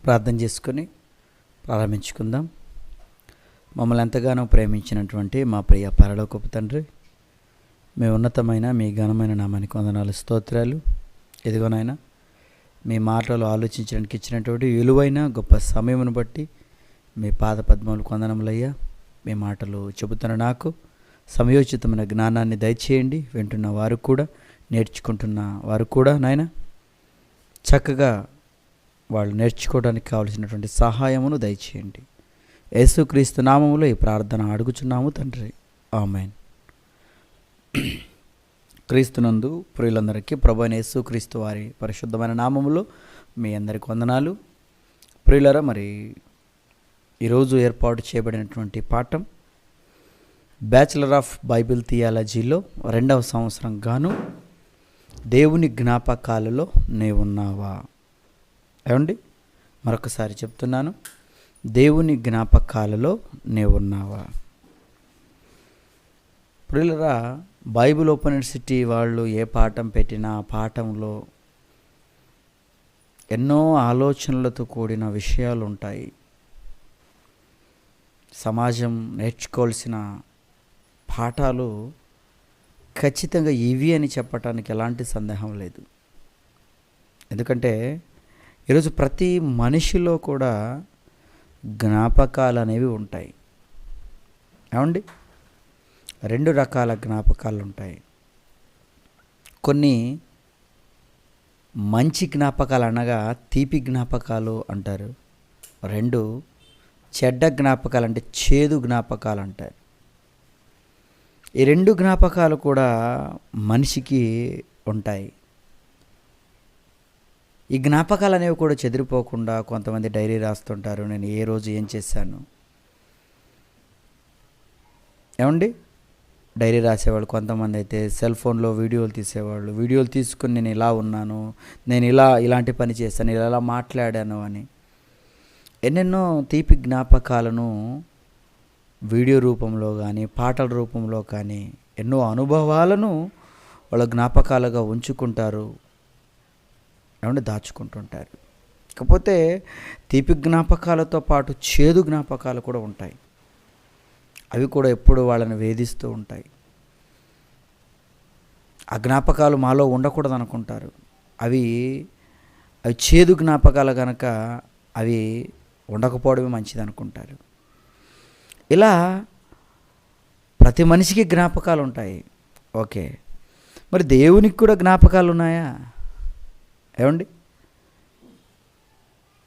ప్రార్థన చేసుకొని ప్రారంభించుకుందాం. మమ్మల్ని ఎంతగానో ప్రేమించినటువంటి మా ప్రియ పరలోకపు తండ్రి, మీ ఉన్నతమైన మీ ఘనమైన నామానికి వందనాలు, స్తోత్రాలు. ఎదిగోనైనా మీ మాటలు ఆలోచించడానికి ఇచ్చినటువంటి విలువైన గొప్ప సమయమును బట్టి మీ పాద పద్మములకు వందనములయ్యా. మీ మాటలు చెబుతున్న నాకు సమయోచితమైన జ్ఞానాన్ని దయచేయండి. వింటున్న వారు కూడా, నేర్చుకుంటున్న వారు కూడా నాయన చక్కగా వాళ్ళు నేర్చుకోవడానికి కావలసినటువంటి సహాయమును దయచేయండి. యేసుక్రీస్తు నామములో ఈ ప్రార్థన అడుగుచున్నాము తండ్రి, ఆమేన్. క్రీస్తునందు ప్రియులందరికీ ప్రభు అయిన యేసుక్రీస్తు వారి పరిశుద్ధమైన నామములో మీ అందరికి వందనాలు. ప్రియులరా, మరి ఈరోజు ఏర్పాటు చేయబడినటువంటి పాఠం బ్యాచిలర్ ఆఫ్ బైబిల్ థియాలజీలో 2వ సంవత్సరం గాను దేవుని జ్ఞాపకాలలో నీవున్నావా. ఏమండి, మరొకసారి చెప్తున్నాను, దేవుని జ్ఞాపకాలలో నీవున్నావా. ప్రియులరా, బైబిల్ ఓపెన్ యూనివర్సిటీ వాళ్ళు ఏ పాఠం పెట్టినా ఆ పాఠంలో ఎన్నో ఆలోచనలతో కూడిన విషయాలు ఉంటాయి. సమాజం నేర్చుకోవాల్సిన పాఠాలు ఖచ్చితంగా ఇవి అని చెప్పటానికి ఎలాంటి సందేహం లేదు. ఎందుకంటే ఈరోజు ప్రతి మనిషిలో కూడా జ్ఞాపకాలు అనేవి ఉంటాయి. ఏమండి, 2 రకాల జ్ఞాపకాలు ఉంటాయి. కొన్ని మంచి జ్ఞాపకాలు అనగా తీపి జ్ఞాపకాలు అంటారు. 2 చెడ్డ జ్ఞాపకాలు అంటే చేదు జ్ఞాపకాలు అంటారు. ఈ 2 జ్ఞాపకాలు కూడా మనిషికి ఉంటాయి. ఈ జ్ఞాపకాలు అనేవి కూడా చెదిరిపోకుండా కొంతమంది డైరీ రాస్తుంటారు, నేను ఏ రోజు ఏం చేశాను. ఏమండి, డైరీ రాసేవాళ్ళు. కొంతమంది అయితే సెల్ ఫోన్లో వీడియోలు తీసేవాళ్ళు. వీడియోలు తీసుకుని నేను ఇలా ఉన్నాను, నేను ఇలాంటి పని చేశాను, ఇలా మాట్లాడాను అని ఎన్నెన్నో తీపి జ్ఞాపకాలను వీడియో రూపంలో కానీ పాటల రూపంలో కానీ ఎన్నో అనుభవాలను వాళ్ళ జ్ఞాపకాలుగా ఉంచుకుంటారు. ఏమంటే దాచుకుంటుంటారు. కాకపోతే తీపి జ్ఞాపకాలతో పాటు చేదు జ్ఞాపకాలు కూడా ఉంటాయి. అవి కూడా ఎప్పుడు వాళ్ళని వేధిస్తూ ఉంటాయి. ఆ జ్ఞాపకాలు మాలో ఉండకూడదు అనుకుంటారు. అవి చేదు జ్ఞాపకాలు కనుక అవి ఉండకపోవడమే మంచిది అనుకుంటారు. ఇలా ప్రతి మనిషికి జ్ఞాపకాలు ఉంటాయి. ఓకే, మరి దేవునికి కూడా జ్ఞాపకాలు ఉన్నాయా? ఏమండి,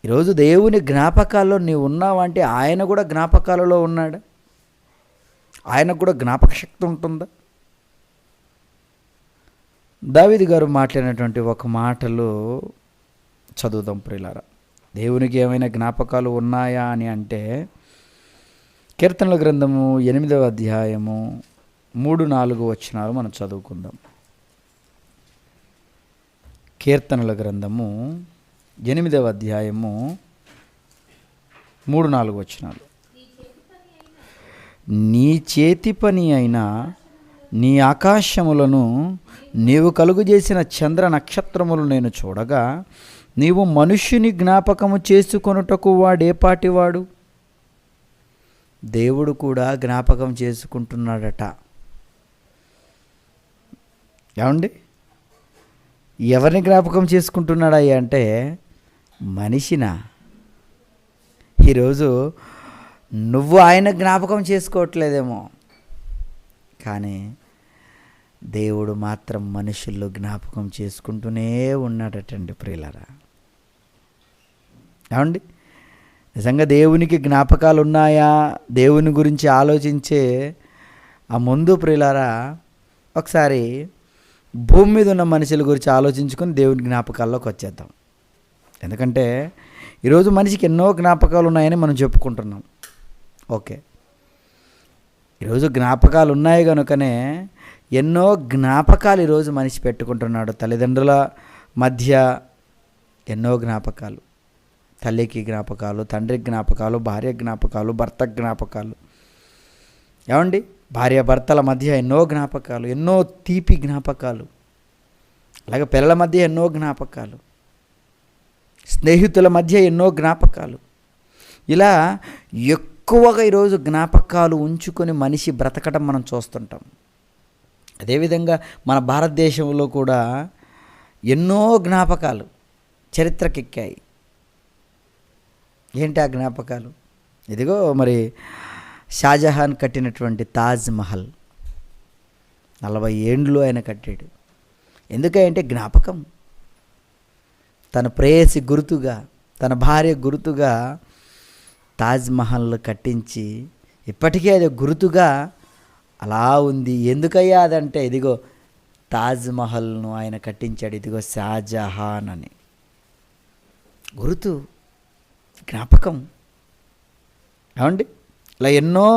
ఈరోజు దేవుని జ్ఞాపకాల్లో నీవు ఉన్నావంటే ఆయన కూడా జ్ఞాపకాలలో ఉన్నాడా? ఆయనకు కూడా జ్ఞాపక శక్తి ఉంటుందా? దావీదు గారు మాట్లాడినటువంటి ఒక మాటలు చదువుదాం ప్రియులారా. దేవునికి ఏమైనా జ్ఞాపకాలు ఉన్నాయా అని అంటే, కీర్తనల గ్రంథము 8వ అధ్యాయము 3-4 వచనాలు మనం చదువుకుందాం. కీర్తనల గ్రంథము 8వ అధ్యాయము 3-4 వచనాలు. నీ చేతి పని అయిన నీ ఆకాశములను నీవు కలుగజేసిన చంద్ర నక్షత్రములు నేను చూడగా, నీవు మనుష్యుని జ్ఞాపకము చేసుకొనుటకు వాడేపాటివాడు? దేవుడు కూడా జ్ఞాపకం చేసుకుంటున్నాడట. ఏమండి, ఎవరిని జ్ఞాపకం చేసుకుంటున్నాడయ్యా అంటే మనిషినా? ఈరోజు నువ్వు ఆయన జ్ఞాపకం చేసుకోవట్లేదేమో, కానీ దేవుడు మాత్రం మనుషుల్లో జ్ఞాపకం చేసుకుంటూనే ఉన్నాడటండి ప్రియులారా. ఏమండి, నిజంగా దేవునికి జ్ఞాపకాలు ఉన్నాయా? దేవుని గురించి ఆలోచించే ఆ ముందు ప్రియులారా, ఒకసారి భూమి మీద ఉన్న మనుషుల గురించి ఆలోచించుకొని దేవుని జ్ఞాపకాల్లోకి వచ్చేద్దాం. ఎందుకంటే ఈరోజు మనిషికి ఎన్నో జ్ఞాపకాలు ఉన్నాయని మనం చెప్పుకుంటున్నాం. ఓకే, ఈరోజు జ్ఞాపకాలు ఉన్నాయి కనుకనే ఎన్నో జ్ఞాపకాలు ఈరోజు మనిషి పెట్టుకుంటున్నాడు. తల్లిదండ్రుల మధ్య ఎన్నో జ్ఞాపకాలు, తల్లికి జ్ఞాపకాలు, తండ్రికి జ్ఞాపకాలు, భార్య జ్ఞాపకాలు, భర్త జ్ఞాపకాలు. ఏమండి, భార్య భర్తల మధ్య ఎన్నో జ్ఞాపకాలు, ఎన్నో తీపి జ్ఞాపకాలు. అలాగే పిల్లల మధ్య ఎన్నో జ్ఞాపకాలు. స్నేహితుల మధ్య ఎన్నో జ్ఞాపకాలు. ఇలా ఎక్కువగా ఈరోజు జ్ఞాపకాలు ఉంచుకొని మనిషి బ్రతకడం మనం చూస్తుంటాం. అదేవిధంగా మన భారతదేశంలో కూడా ఎన్నో జ్ఞాపకాలు చరిత్రకెక్కాయి. ఏంటి ఆ జ్ఞాపకాలు? ఇదిగో మరి షాజహాన్ కట్టినటువంటి తాజ్ మహల్ 40 ఏండ్లు ఆయన కట్టాడు. ఎందుకంటే జ్ఞాపకం. తన ప్రేయసి గుర్తుగా, తన భార్య గుర్తుగా తాజ్ మహల్ కట్టించి ఇప్పటికీ అది గుర్తుగా అలా ఉంది. ఎందుకయ్యా అదంటే ఇదిగో తాజ్ మహల్ను ఆయన కట్టించాడు, ఇదిగో షాజహాన్ అని. గుర్తు, జ్ఞాపకం. ఏమండి, ఇలా ఎన్నో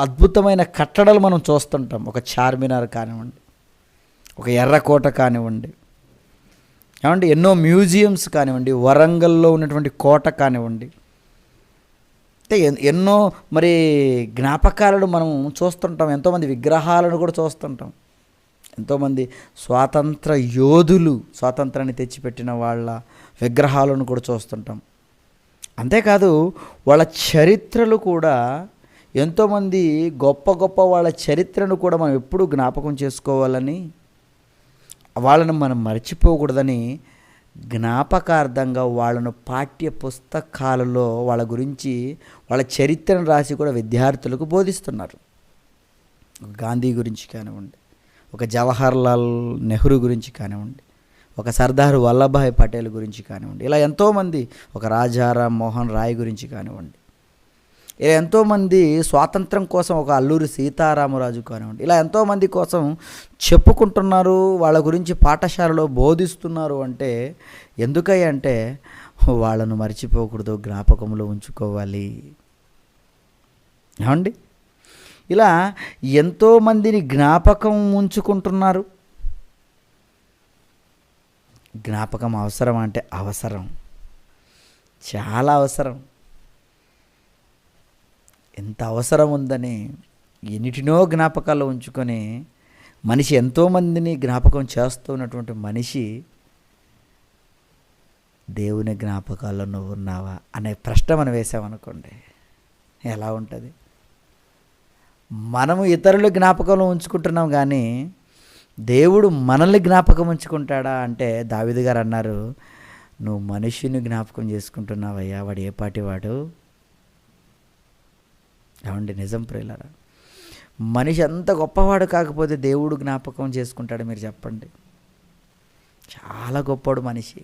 అద్భుతమైన కట్టడాలు మనం చూస్తుంటాం. ఒక చార్మినార్ కానివ్వండి, ఒక ఎర్రకోట కానివ్వండి, ఏమండి ఎన్నో మ్యూజియంస్ కానివ్వండి, వరంగల్లో ఉన్నటువంటి కోట కానివ్వండి, అంటే ఎన్నో మరి జ్ఞాపకాలను మనం చూస్తుంటాం. ఎంతోమంది విగ్రహాలను కూడా చూస్తుంటాం. ఎంతోమంది స్వాతంత్ర యోధులు, స్వాతంత్రాన్ని తెచ్చిపెట్టిన వాళ్ళ విగ్రహాలను కూడా చూస్తుంటాం. అంతేకాదు వాళ్ళ చరిత్రలు కూడా, ఎంతోమంది గొప్ప గొప్ప వాళ్ళ చరిత్రను కూడా మనం ఎప్పుడూ జ్ఞాపకం చేసుకోవాలని, వాళ్ళను మనం మర్చిపోకూడదని జ్ఞాపకార్థంగా వాళ్ళను పాఠ్య పుస్తకాలలో వాళ్ళ గురించి, వాళ్ళ చరిత్రను రాసి కూడా విద్యార్థులకు బోధిస్తున్నారు. గాంధీ గురించి కానివ్వండి, ఒక జవహర్లాల్ నెహ్రూ గురించి కానివ్వండి, ఒక సర్దార్ వల్లభాయ్ పటేల్ గురించి కానివ్వండి, ఇలా ఎంతోమంది, ఒక రాజారాం మోహన్ రాయ్ గురించి కానివ్వండి, ఇలా ఎంతోమంది స్వాతంత్రం కోసం, ఒక అల్లూరి సీతారామరాజు కానివ్వండి, ఇలా ఎంతోమంది కోసం చెప్పుకుంటున్నారు, వాళ్ళ గురించి పాఠశాలలో బోధిస్తున్నారు. అంటే ఎందుకయ్యా అంటే వాళ్ళను మర్చిపోకూడదు, జ్ఞాపకంలో ఉంచుకోవాలి. ఏమండి, ఇలా ఎంతోమందిని జ్ఞాపకం ఉంచుకుంటున్నారు. జ్ఞాపకం అవసరం అంటే అవసరం, చాలా అవసరం. ఎంత అవసరం ఉందని ఎన్నిటినో జ్ఞాపకాలు ఉంచుకొని మనిషి ఎంతోమందిని జ్ఞాపకం చేస్తున్నటువంటి మనిషి దేవుని జ్ఞాపకాల్లో నువ్వు ఉన్నావా అనే ప్రశ్న మనం వేసామనుకోండి, ఎలా ఉంటుంది? మనము ఇతరుల జ్ఞాపకంలో ఉంచుకుంటున్నాం, కానీ దేవుడు మనల్ని జ్ఞాపకం ఉంచుకుంటాడా అంటే దావీదు గారు అన్నారు, నువ్వు మనుష్యుని జ్ఞాపకం చేసుకుంటున్నావయ్యా, వాడు ఏ పాటి వాడు. ఏమండి, నిజం ప్రియులారా, మనిషి అంత గొప్పవాడు కాకపోతే దేవుడు జ్ఞాపకం చేసుకుంటాడు? మీరు చెప్పండి. చాలా గొప్పవాడు మనిషి.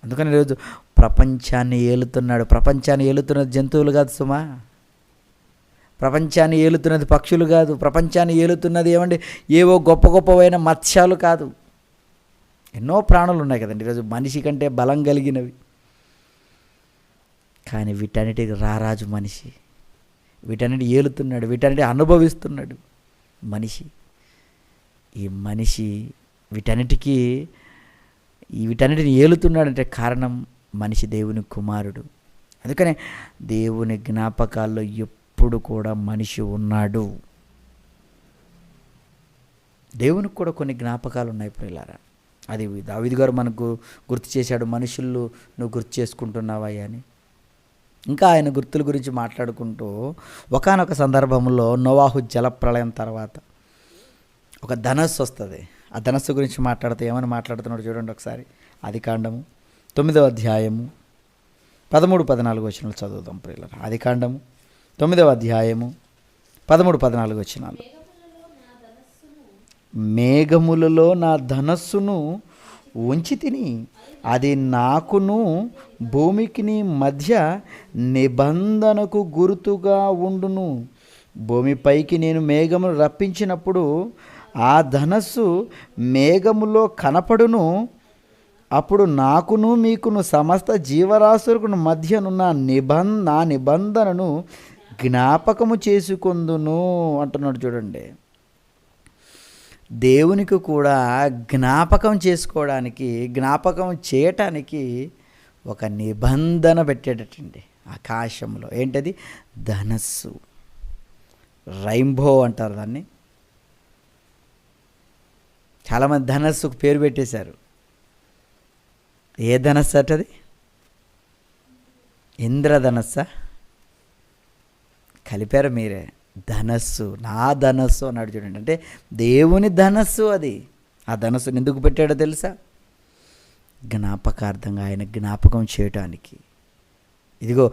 అందుకని ఈరోజు ప్రపంచాన్ని ఏలుతున్నాడు. ప్రపంచాన్ని ఏలుతున్నది జంతువులు కాదు సుమా, ప్రపంచాన్ని ఏలుతున్నది పక్షులు కాదు, ప్రపంచాన్ని ఏలుతున్నది ఏమండి ఏవో గొప్ప గొప్పవైన మత్స్యాలు కాదు. ఎన్నో ప్రాణులు ఉన్నాయి కదండి ఈరోజు మనిషి కంటే బలం కలిగినవి. కానీ వీటన్నిటికి రారాజు మనిషి, వీటన్నిటి ఏలుతున్నాడు, వీటన్నిటి అనుభవిస్తున్నాడు మనిషి. ఈ మనిషి వీటన్నిటిని ఏలుతున్నాడంటే కారణం మనిషి దేవుని కుమారుడు. అందుకనే దేవుని జ్ఞాపకాల్లో ఎప్పుడు కూడా మనిషి ఉన్నాడు. దేవునికి కూడా కొన్ని జ్ఞాపకాలు ఉన్నాయి ప్రియులారా. అది దావీదు గారు మనకు గుర్తు చేశాడు, మనుషులు నువ్వు గుర్తు చేసుకుంటున్నావయ్యా అని. ఇంకా ఆయన గుర్తుల గురించి మాట్లాడుకుంటూ ఒకానొక సందర్భంలో నోవాహు జలప్రళయం తర్వాత ఒక ధనస్సు వస్తుంది. ఆ ధనస్సు గురించి మాట్లాడితే ఏమని మాట్లాడుతున్నాడు చూడండి ఒకసారి. ఆదికాండము 9వ అధ్యాయము 13-14 వచనాలు చదువుదాం ప్రియులారా. ఆదికాండము 9వ అధ్యాయము 13-14 వచనాలు. మేఘములలో నా ధనస్సును ఉంచి తిని, అది నాకును భూమికిని మధ్య నిబంధనకు గుర్తుగా ఉండును. భూమిపైకి నేను మేఘమును రప్పించినప్పుడు ఆ ధనస్సు మేఘములో కనపడును. అప్పుడు నాకును మీకును సమస్త జీవరాశులకు మధ్యనున్న నా నిబంధనను జ్ఞాపకము చేసుకొందును అంటున్నాడు చూడండి. దేవునికి కూడా జ్ఞాపకం చేసుకోవడానికి, జ్ఞాపకం చేయటానికి ఒక నిబంధన పెట్టేటట్టండి ఆకాశంలో. ఏంటది? ధనస్సు, రైంబో అంటారు దాన్ని. చాలామంది ధనస్సుకు పేరు పెట్టేశారు. ఏ ధనస్సు అటది? ఇంద్రధనస్సా? కలిపారు మీరే. ధనస్సు, నా ధనస్సు అన్నాడు చూడండి. అంటే దేవుని ధనస్సు అది. ఆ ధనస్సుని ఎందుకు పెట్టాడో తెలుసా? జ్ఞాపకార్థంగా, ఆయన జ్ఞాపకం చేయటానికి. ఇదిగో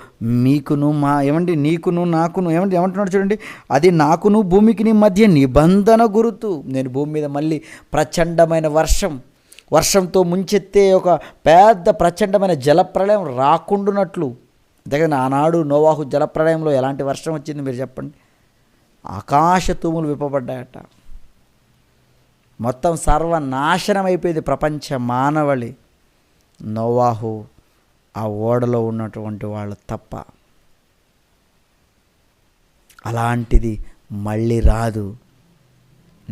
మీకును ఏమండి నీకును నాకును ఏమంటున్నాడు చూడండి, అది నాకును భూమికి మధ్య నిబంధన గురుతు. నేను భూమి మీద మళ్ళీ ప్రచండమైన వర్షంతో ముంచెత్తే ఒక పెద్ద ప్రచండమైన జలప్రళయం రాకుండానట్లు. దగ్గర ఆనాడు నోవాహు జలప్రళయంలో ఎలాంటి వర్షం వచ్చింది మీరు చెప్పండి? ఆకాశ తూములు విప్పబడ్డాయట. మొత్తం సర్వనాశనం అయిపోయింది ప్రపంచ మానవళి. నోవాహు ఆ ఓడలో ఉన్నటువంటి వాళ్ళు తప్ప. అలాంటిది మళ్ళీ రాదు.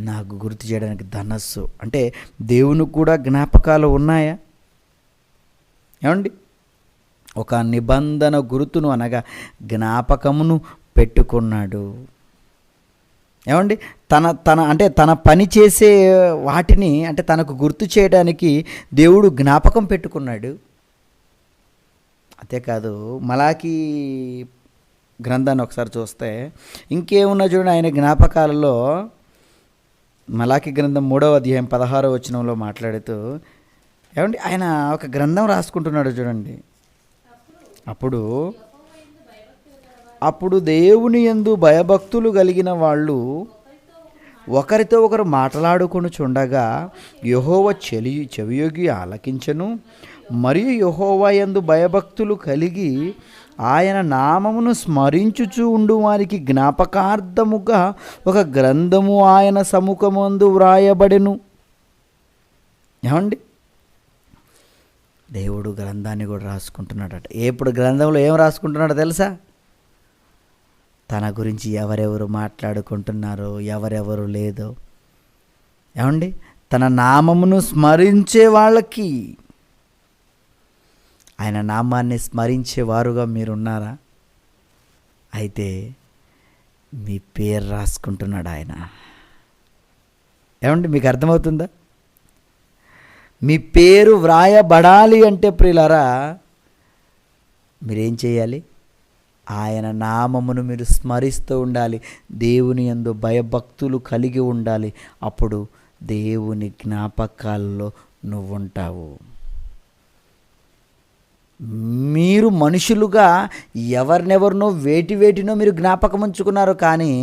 నాకు గుర్తు చేయడానికి ధనస్సు. అంటే దేవునికి కూడా జ్ఞాపకాలు ఉన్నాయా? ఏమండి? ఒక నిబంధన గుర్తును అనగా జ్ఞాపకమును పెట్టుకున్నాడు. ఏమండి? తన పని చేసే వాటిని అంటే తనకు గుర్తు చేయడానికి దేవుడు జ్ఞాపకం పెట్టుకున్నాడు. అంతేకాదు మలాకీ గ్రంథాన్ని ఒకసారి చూస్తే ఇంకేమున్నా చూడండి. ఆయన జ్ఞాపకాలలో మలాకీ గ్రంథం 3వ అధ్యాయం 16వ వచనంలో మాట్లాడుతూ ఏమండి ఆయన ఒక గ్రంథం రాసుకుంటున్నాడు చూడండి. అప్పుడు దేవుని యందు భయభక్తులు కలిగిన వాళ్ళు ఒకరితో ఒకరు మాట్లాడుకొనుచుండగా యెహోవా చెవియొగ్గి ఆలకించెను. మరియు యెహోవా యందు భయభక్తులు కలిగి ఆయన నామమును స్మరించుచు ఉండు వారికి జ్ఞాపకార్థముగా ఒక గ్రంథము ఆయన సముఖమందు వ్రాయబడెను. ఏమండి? దేవుడు గ్రంథాన్ని కూడా రాసుకుంటున్నాడట. ఎప్పుడు గ్రంథంలో ఏం రాసుకుంటున్నాడో తెలుసా? తన గురించి ఎవరెవరు మాట్లాడుకుంటున్నారో, ఎవరెవరు లేదో. ఏమండి? తన నామమును స్మరించే వాళ్ళకి, ఆయన నామాన్ని స్మరించేవారుగా మీరున్నారా? అయితే మీ పేరు రాసుకుంటున్నాడు ఆయన. ఏమండి? మీకు అర్థమవుతుందా? మీ పేరు వ్రాయబడాలి అంటే ప్రియులారా మీరేం చేయాలి? ఆయన నామమును మీరు స్మరిస్తూ ఉండాలి. దేవుని యందు భయభక్తులు కలిగి ఉండాలి. అప్పుడు దేవుని జ్ఞాపకాల్లో నువ్వుంటావు. మీరు మనుషులుగా ఎవరినెవరినో వేటినో మీరు జ్ఞాపకం ఉంచుకున్నారు. కానీ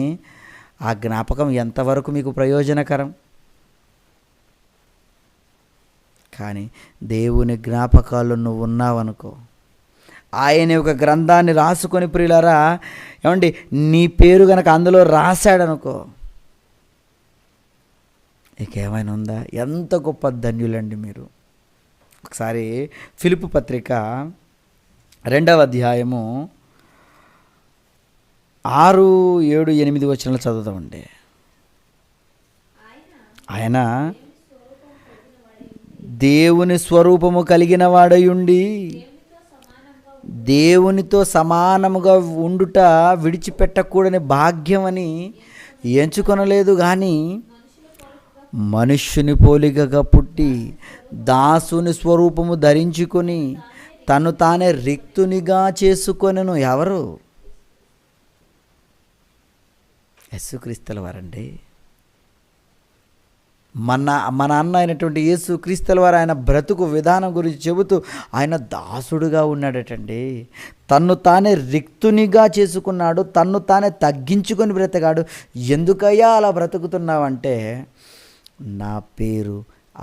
ఆ జ్ఞాపకం ఎంతవరకు మీకు ప్రయోజనకరం? కానీ దేవుని జ్ఞాపకాల్లో నువ్వు ఉన్నావనుకో, ఆయన ఒక గ్రంథాన్ని రాసుకొని ప్రియులారా ఏమండి నీ పేరు గనక అందులో రాశాడనుకో, ఇకేమైనా ఉందా? ఎంత గొప్ప ధన్యులండి మీరు. ఒకసారి ఫిలిప్పు పత్రిక 2వ అధ్యాయము 6, 7, 8 వచనాలు చదువుతామండి. ఆయన దేవుని స్వరూపము కలిగిన వాడయుండి దేవునితో సమానముగా ఉండుట విడిచిపెట్టకూడని భాగ్యమని ఎంచుకొనలేదు. కానీ మనుష్యుని పోలికగా పుట్టి దాసుని స్వరూపము ధరించుకొని తను తానే రిక్తునిగా చేసుకొనెను. ఎవరు? యేసుక్రీస్తుల వారండి. మన అన్న అయినటువంటి యేసుక్రీస్తుల వారు ఆయన బ్రతుకు విధానం గురించి చెబుతూ ఆయన దాసుడుగా ఉన్నాడటండి. తన్ను తానే రిక్తునిగా చేసుకున్నాడు. తన్ను తానే తగ్గించుకొని బ్రతకాడు. ఎందుకయ్యా అలా బ్రతుకుతున్నావంటే నా పేరు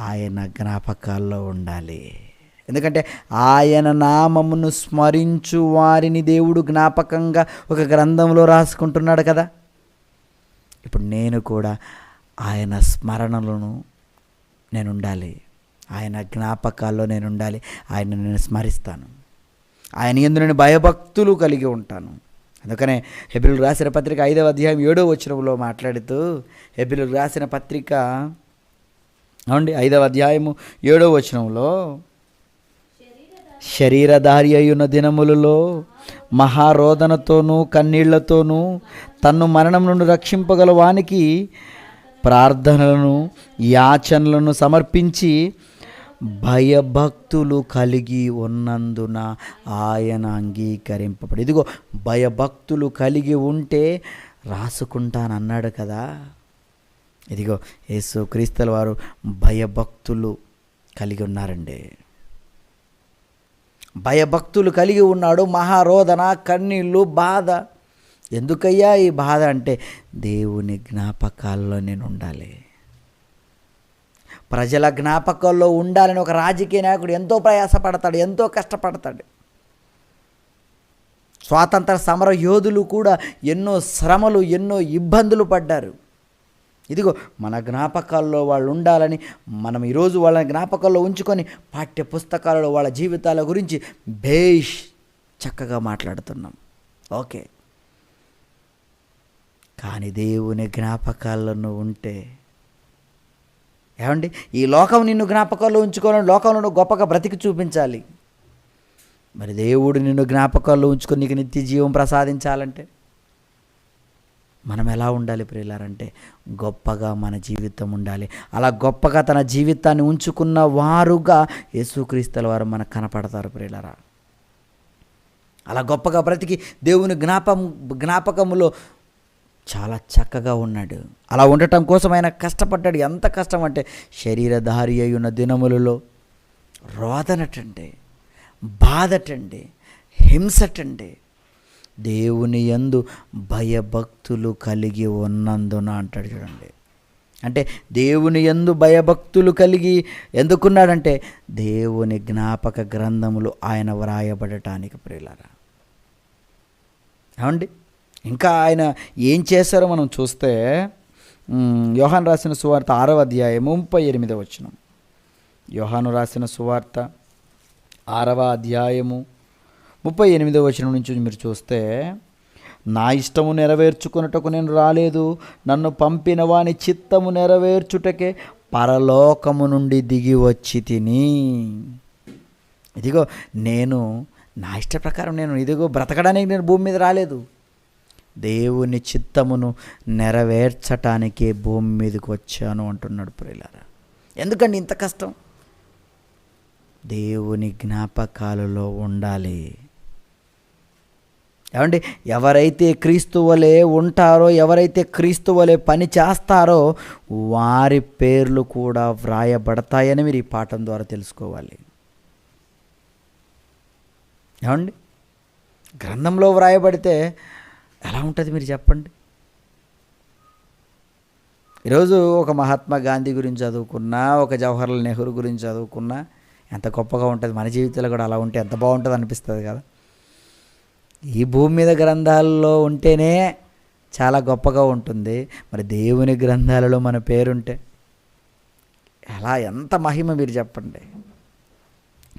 ఆయన జ్ఞాపకాల్లో ఉండాలి. ఎందుకంటే ఆయన నామమును స్మరించు వారిని దేవుడు జ్ఞాపకంగా ఒక గ్రంథంలో రాసుకుంటున్నాడు కదా. ఇప్పుడు నేను కూడా ఆయన స్మరణలను నేను ఉండాలి. ఆయన జ్ఞాపకాల్లో నేను ఉండాలి. ఆయన నేను స్మరిస్తాను. ఆయన యందు నేను భయభక్తులు కలిగి ఉంటాను. అందుకనే హెబ్రీయులకు రాసిన పత్రిక 5వ అధ్యాయం 7వ వచనంలో మాట్లాడుతూ హెబ్రీయులకు రాసిన పత్రిక 5వ అధ్యాయము 7వ వచనంలో శరీరధారి అయ్యున్న దినములలో మహారోదనతోనూ కన్నీళ్లతోనూ తన్ను మరణం నుండి రక్షింపగల వానికి ప్రార్థనలను యాచనలను సమర్పించి భయభక్తులు కలిగి ఉన్నందున ఆయన అంగీకరింపబడి. ఇదిగో భయభక్తులు కలిగి ఉంటే రాసుకుంటానన్నాడు కదా. ఇదిగో యేసు క్రీస్తుల వారు భయభక్తులు కలిగి ఉన్నారండి. భయభక్తులు కలిగి ఉన్నాడు. మహారోదన, కన్నీళ్ళు, బాధ. ఎందుకయ్యా ఈ బాధ అంటే దేవుని జ్ఞాపకాల్లో నేను ఉండాలి, ప్రజల జ్ఞాపకాల్లో ఉండాలని ఒక రాజకీయ నాయకుడు ఎంతో ప్రయాసపడతాడు, ఎంతో కష్టపడతాడు. స్వాతంత్ర సమర యోధులు కూడా ఎన్నో శ్రమలు, ఎన్నో ఇబ్బందులు పడ్డారు. ఇదిగో మన జ్ఞాపకాల్లో వాళ్ళు ఉండాలని మనం ఈరోజు వాళ్ళని జ్ఞాపకాల్లో ఉంచుకొని పాఠ్య పుస్తకాలలో వాళ్ళ జీవితాల గురించి భేష్ చక్కగా మాట్లాడుతున్నాం. ఓకే, కానీ దేవుని జ్ఞాపకాల్లో నువ్వు ఉంటే ఏమండి, ఈ లోకం నిన్ను జ్ఞాపకాల్లో ఉంచుకోవాలని, లోకంలో నువ్వు గొప్పగా బ్రతికి చూపించాలి. మరి దేవుడు నిన్ను జ్ఞాపకాల్లో ఉంచుకొని నీకు నిత్య జీవం ప్రసాదించాలంటే మనం ఎలా ఉండాలి ప్రియులారంటే, గొప్పగా మన జీవితం ఉండాలి. అలా గొప్పగా తన జీవితాన్ని ఉంచుకున్న వారుగా యేసుక్రీస్తుల వారు మనకు కనపడతారు ప్రియులారా. అలా గొప్పగా బ్రతికి దేవుని జ్ఞాపకములో చాలా చక్కగా ఉన్నాడు. అలా ఉండటం కోసం ఆయన కష్టపడ్డాడు. ఎంత కష్టం అంటే శరీరధారి అయి ఉన్న దినములలో రోదనటండి, బాధటండి, హింసటండి. దేవుని యందు భయభక్తులు కలిగి ఉన్నందున అంటాడు చూడండి. అంటే దేవుని యందు భయభక్తులు కలిగి ఎందుకున్నాడంటే దేవుని జ్ఞాపక గ్రంథములు ఆయన వ్రాయబడటానికి ప్రియులారా. ఏమండి, ఇంకా ఆయన ఏం చేశారో మనం చూస్తే యోహాను రాసిన సువార్త 6వ అధ్యాయము 38వ వచనం. యోహాను రాసిన సువార్త 6వ అధ్యాయము 38వ వచనం నుంచి మీరు చూస్తే, నా ఇష్టము నెరవేర్చుకున్నటకు నేను రాలేదు, నన్ను పంపిన వాని చిత్తము నెరవేర్చుటకే పరలోకము నుండి దిగి వచ్చి తిని. ఇదిగో నేను నా ఇష్ట ప్రకారం ఇదిగో బ్రతకడానికి నేను భూమి మీద రాలేదు, దేవుని చిత్తమును నెరవేర్చటానికే భూమి మీదకి వచ్చాను అంటున్నాడు ప్రియులారా. ఎందుకండి ఇంత కష్టం? దేవుని జ్ఞాపకాలలో ఉండాలి. ఏమండి, ఎవరైతే క్రీస్తు వలె ఉంటారో, ఎవరైతే క్రీస్తు వలె పని చేస్తారో వారి పేర్లు కూడా వ్రాయబడతాయని మీరు ఈ పాఠం ద్వారా తెలుసుకోవాలి. ఏమండి, గ్రంథంలో వ్రాయబడితే ఎలా ఉంటుంది మీరు చెప్పండి? ఈరోజు ఒక మహాత్మా గాంధీ గురించి చదువుకున్నా, ఒక జవహర్లాల్ నెహ్రూ గురించి చదువుకున్నా ఎంత గొప్పగా ఉంటుంది. మన జీవితంలో కూడా అలా ఉంటే ఎంత బాగుంటుంది అనిపిస్తుంది కదా. ఈ భూమి మీద గ్రంథాలలో ఉంటేనే చాలా గొప్పగా ఉంటుంది. మరి దేవుని గ్రంథాలలో మన పేరుంటే ఎలా, ఎంత మహిమ మీరు చెప్పండి.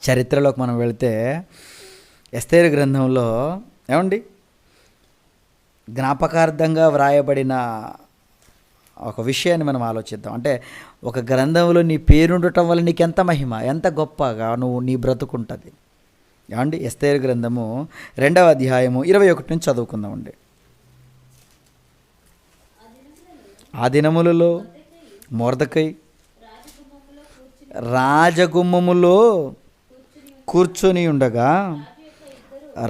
చరిత్రలోకి మనం వెళితే ఎస్తేరు గ్రంథంలో ఏమండి జ్ఞాపకార్థంగా వ్రాయబడిన ఒక విషయాన్ని మనం ఆలోచిద్దాం. అంటే ఒక గ్రంథంలో నీ పేరుండటం వల్ల నీకు ఎంత మహిమ, ఎంత గొప్పగా నీ బ్రతుకుంటుంది. ఏమండి, ఎస్తేరు గ్రంథము 2వ అధ్యాయము 21 నుంచి చదువుకుందామండి. ఆ దినములలో మొర్దెకై రాజగుమ్మములో కూర్చొని ఉండగా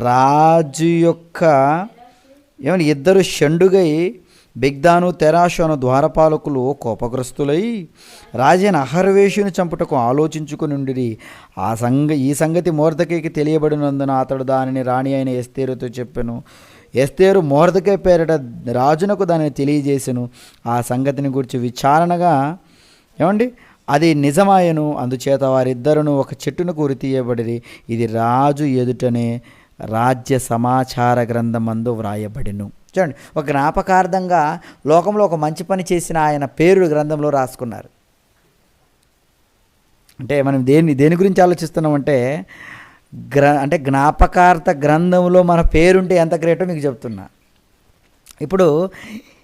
రాజు యొక్క ఏమని ఇద్దరు షండుగై బిగ్దాను తెరాషు అను ద్వారపాలకులు కోపగ్రస్తులై రాజైన అహర్వేషుని చంపుటకు ఆలోచించుకుని ఉండిరి. ఈ సంగతి మొర్దెకైకి తెలియబడినందున అతడు దానిని రాణి అయిన ఎస్తేరుతో చెప్పెను. ఎస్తేరు మొర్దెకై పేరిట రాజునకు దానిని తెలియజేసెను. ఆ సంగతిని గురించి విచారణగా ఏమండి అది నిజమాయను. అందుచేత వారిద్దరును ఒక చెట్టును ఉరి తీయబడిరి. ఇది రాజు ఎదుటనే రాజ్య సమాచార గ్రంథమందు వ్రాయబడిను. చూడండి, ఒక జ్ఞాపకార్థంగా లోకంలో ఒక మంచి పని చేసిన ఆయన పేరు గ్రంథంలో రాసుకున్నారు. అంటే మనం దేని గురించి ఆలోచిస్తున్నామంటే అంటే జ్ఞాపకార్థ గ్రంథంలో మన పేరుంటే ఎంత గ్రేటో మీకు చెప్తున్నా. ఇప్పుడు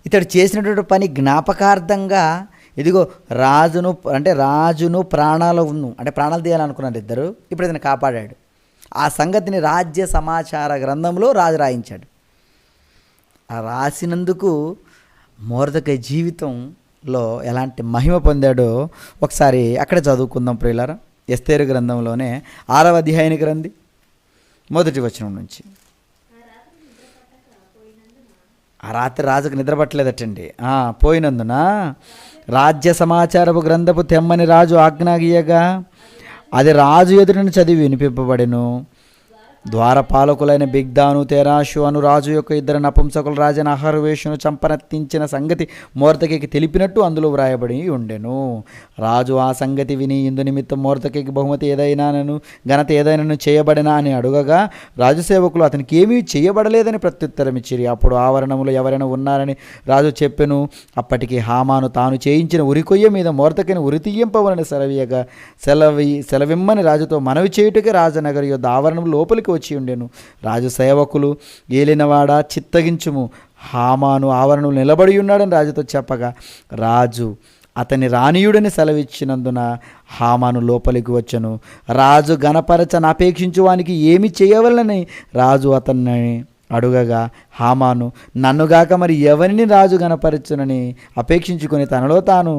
ఇతడు చేసినటువంటి పని జ్ఞాపకార్థంగా ఇదిగో రాజును ప్రాణాలు తీయాలనుకున్నారు ఇద్దరు. ఇప్పుడు ఇతను కాపాడాడు. ఆ సంగతిని రాజ్య సమాచార గ్రంథంలో రాజు రాయించాడు. ఆ రాసినందుకు మొర్దెకై జీవితంలో ఎలాంటి మహిమ పొందాడో ఒకసారి అక్కడ చదువుకుందాం ప్రియులారా. ఎస్తేరు గ్రంథంలోనే 6వ అధ్యాయానికి రండి, 1వ వచనం నుంచి. ఆ రాత్రి రాజుకు నిద్ర పట్టలేదటండి. పోయినందున రాజ్య సమాచారపు గ్రంథపు తెమ్మని రాజు ఆజ్ఞాగీయగా అది రాజు ఎదుటను చదివి వినిపింపబడెను. ద్వారపాలకులైన బిగ్దాను తెరాషు అను రాజు యొక్క 2 నపుంసకులు రాజైన అహర్వేషును చంపనెత్తించిన సంగతి మొర్దెకైకి తెలిపినట్టు అందులో వ్రాయబడి ఉండెను. రాజు ఆ సంగతి విని ఇందు నిమిత్తం మొర్దెకైకి బహుమతి ఏదైనాను ఘనత ఏదైనాను చేయబడినా అని అడుగగా రాజు సేవకులు అతనికి ఏమీ చేయబడలేదని ప్రత్యుత్తరం ఇచ్చిరి. అప్పుడు ఆవరణములో ఎవరైనా ఉన్నారని రాజు చెప్పెను. అప్పటికి హామాను తాను చేయించిన ఉరికొయ్య మీద మొర్దెకైని ఉరి తీయింపవలని సెలవిమ్మని రాజుతో మనవి చేయుటకే రాజనగరి యొద్ద ఆవరణం లోపలికి వచ్చి ఉండెను. రాజు సేవకులు ఏలినవాడా చిత్తగించుము, హామాను ఆవరణం నిలబడి ఉన్నాడని రాజుతో చెప్పగా రాజు అతని రానీయుడని సెలవిచ్చినందున హామాను లోపలికి వచ్చెను. రాజు గణపరచను అపేక్షించువానికి ఏమి చేయవలనని రాజు అతన్ని అడుగగా హామాను నన్నుగాక మరి ఎవరిని రాజు గణపరచునని అపేక్షించుకొని తనలో తాను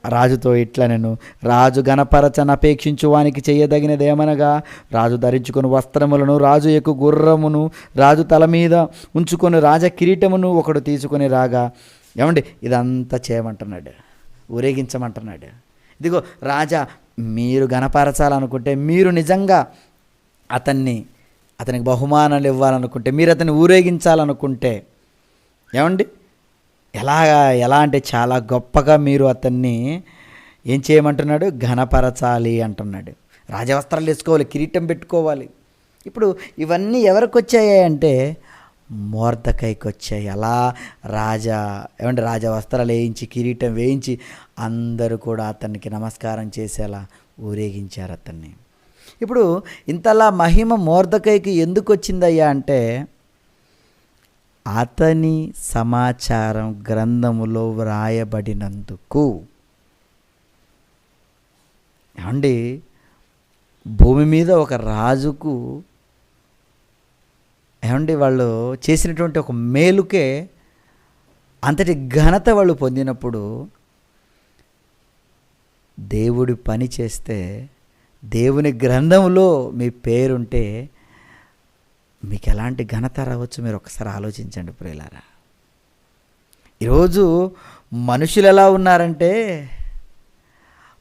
రాజుతో ఇట్లనెను, రాజు గణపరచను అపేక్షించువానికి చేయదగినదేమనగా రాజు ధరించుకుని వస్త్రములను, రాజు ఎక్కు గుర్రమును, రాజు తల మీద ఉంచుకొని రాజ కిరీటమును ఒకడు తీసుకొని రాగా, ఏమండి ఇదంతా చేయమంటున్నాడు, ఊరేగించమంటున్నాడు. ఇదిగో రాజా, మీరు గణపరచాలనుకుంటే, మీరు నిజంగా అతనికి బహుమానాలు ఇవ్వాలనుకుంటే, మీరు అతన్ని ఊరేగించాలనుకుంటే, ఏమండి ఎలా అంటే చాలా గొప్పగా మీరు అతన్ని ఏం చేయమంటున్నాడు, ఘనపరచాలి అంటున్నాడు. రాజవస్త్రాలు వేసుకోవాలి, కిరీటం పెట్టుకోవాలి. ఇప్పుడు ఇవన్నీ ఎవరికి వచ్చాయి అంటే మొర్దెకైకి వచ్చాయి. అలా రాజవస్త్రాలు వేయించి కిరీటం వేయించి అందరూ కూడా అతనికి నమస్కారం చేసేలా ఊరేగించారు అతన్ని. ఇప్పుడు ఇంతలా మహిమ మొర్దెకైకి ఎందుకు వచ్చిందయ్యా అంటే అతని సమాచారం గ్రంథములో వ్రాయబడినందుకు. ఏమండి భూమి మీద ఒక రాజుకు వాళ్ళు చేసినటువంటి ఒక మేలుకే అంతటి ఘనత వాళ్ళు పొందినప్పుడు దేవుడి పని చేస్తే, దేవుని గ్రంథంలో మీ పేరుంటే మీకు ఎలాంటి ఘనత రావచ్చు మీరు ఒకసారి ఆలోచించండి ప్రియులారా. ఈరోజు మనుషులు ఎలా ఉన్నారంటే,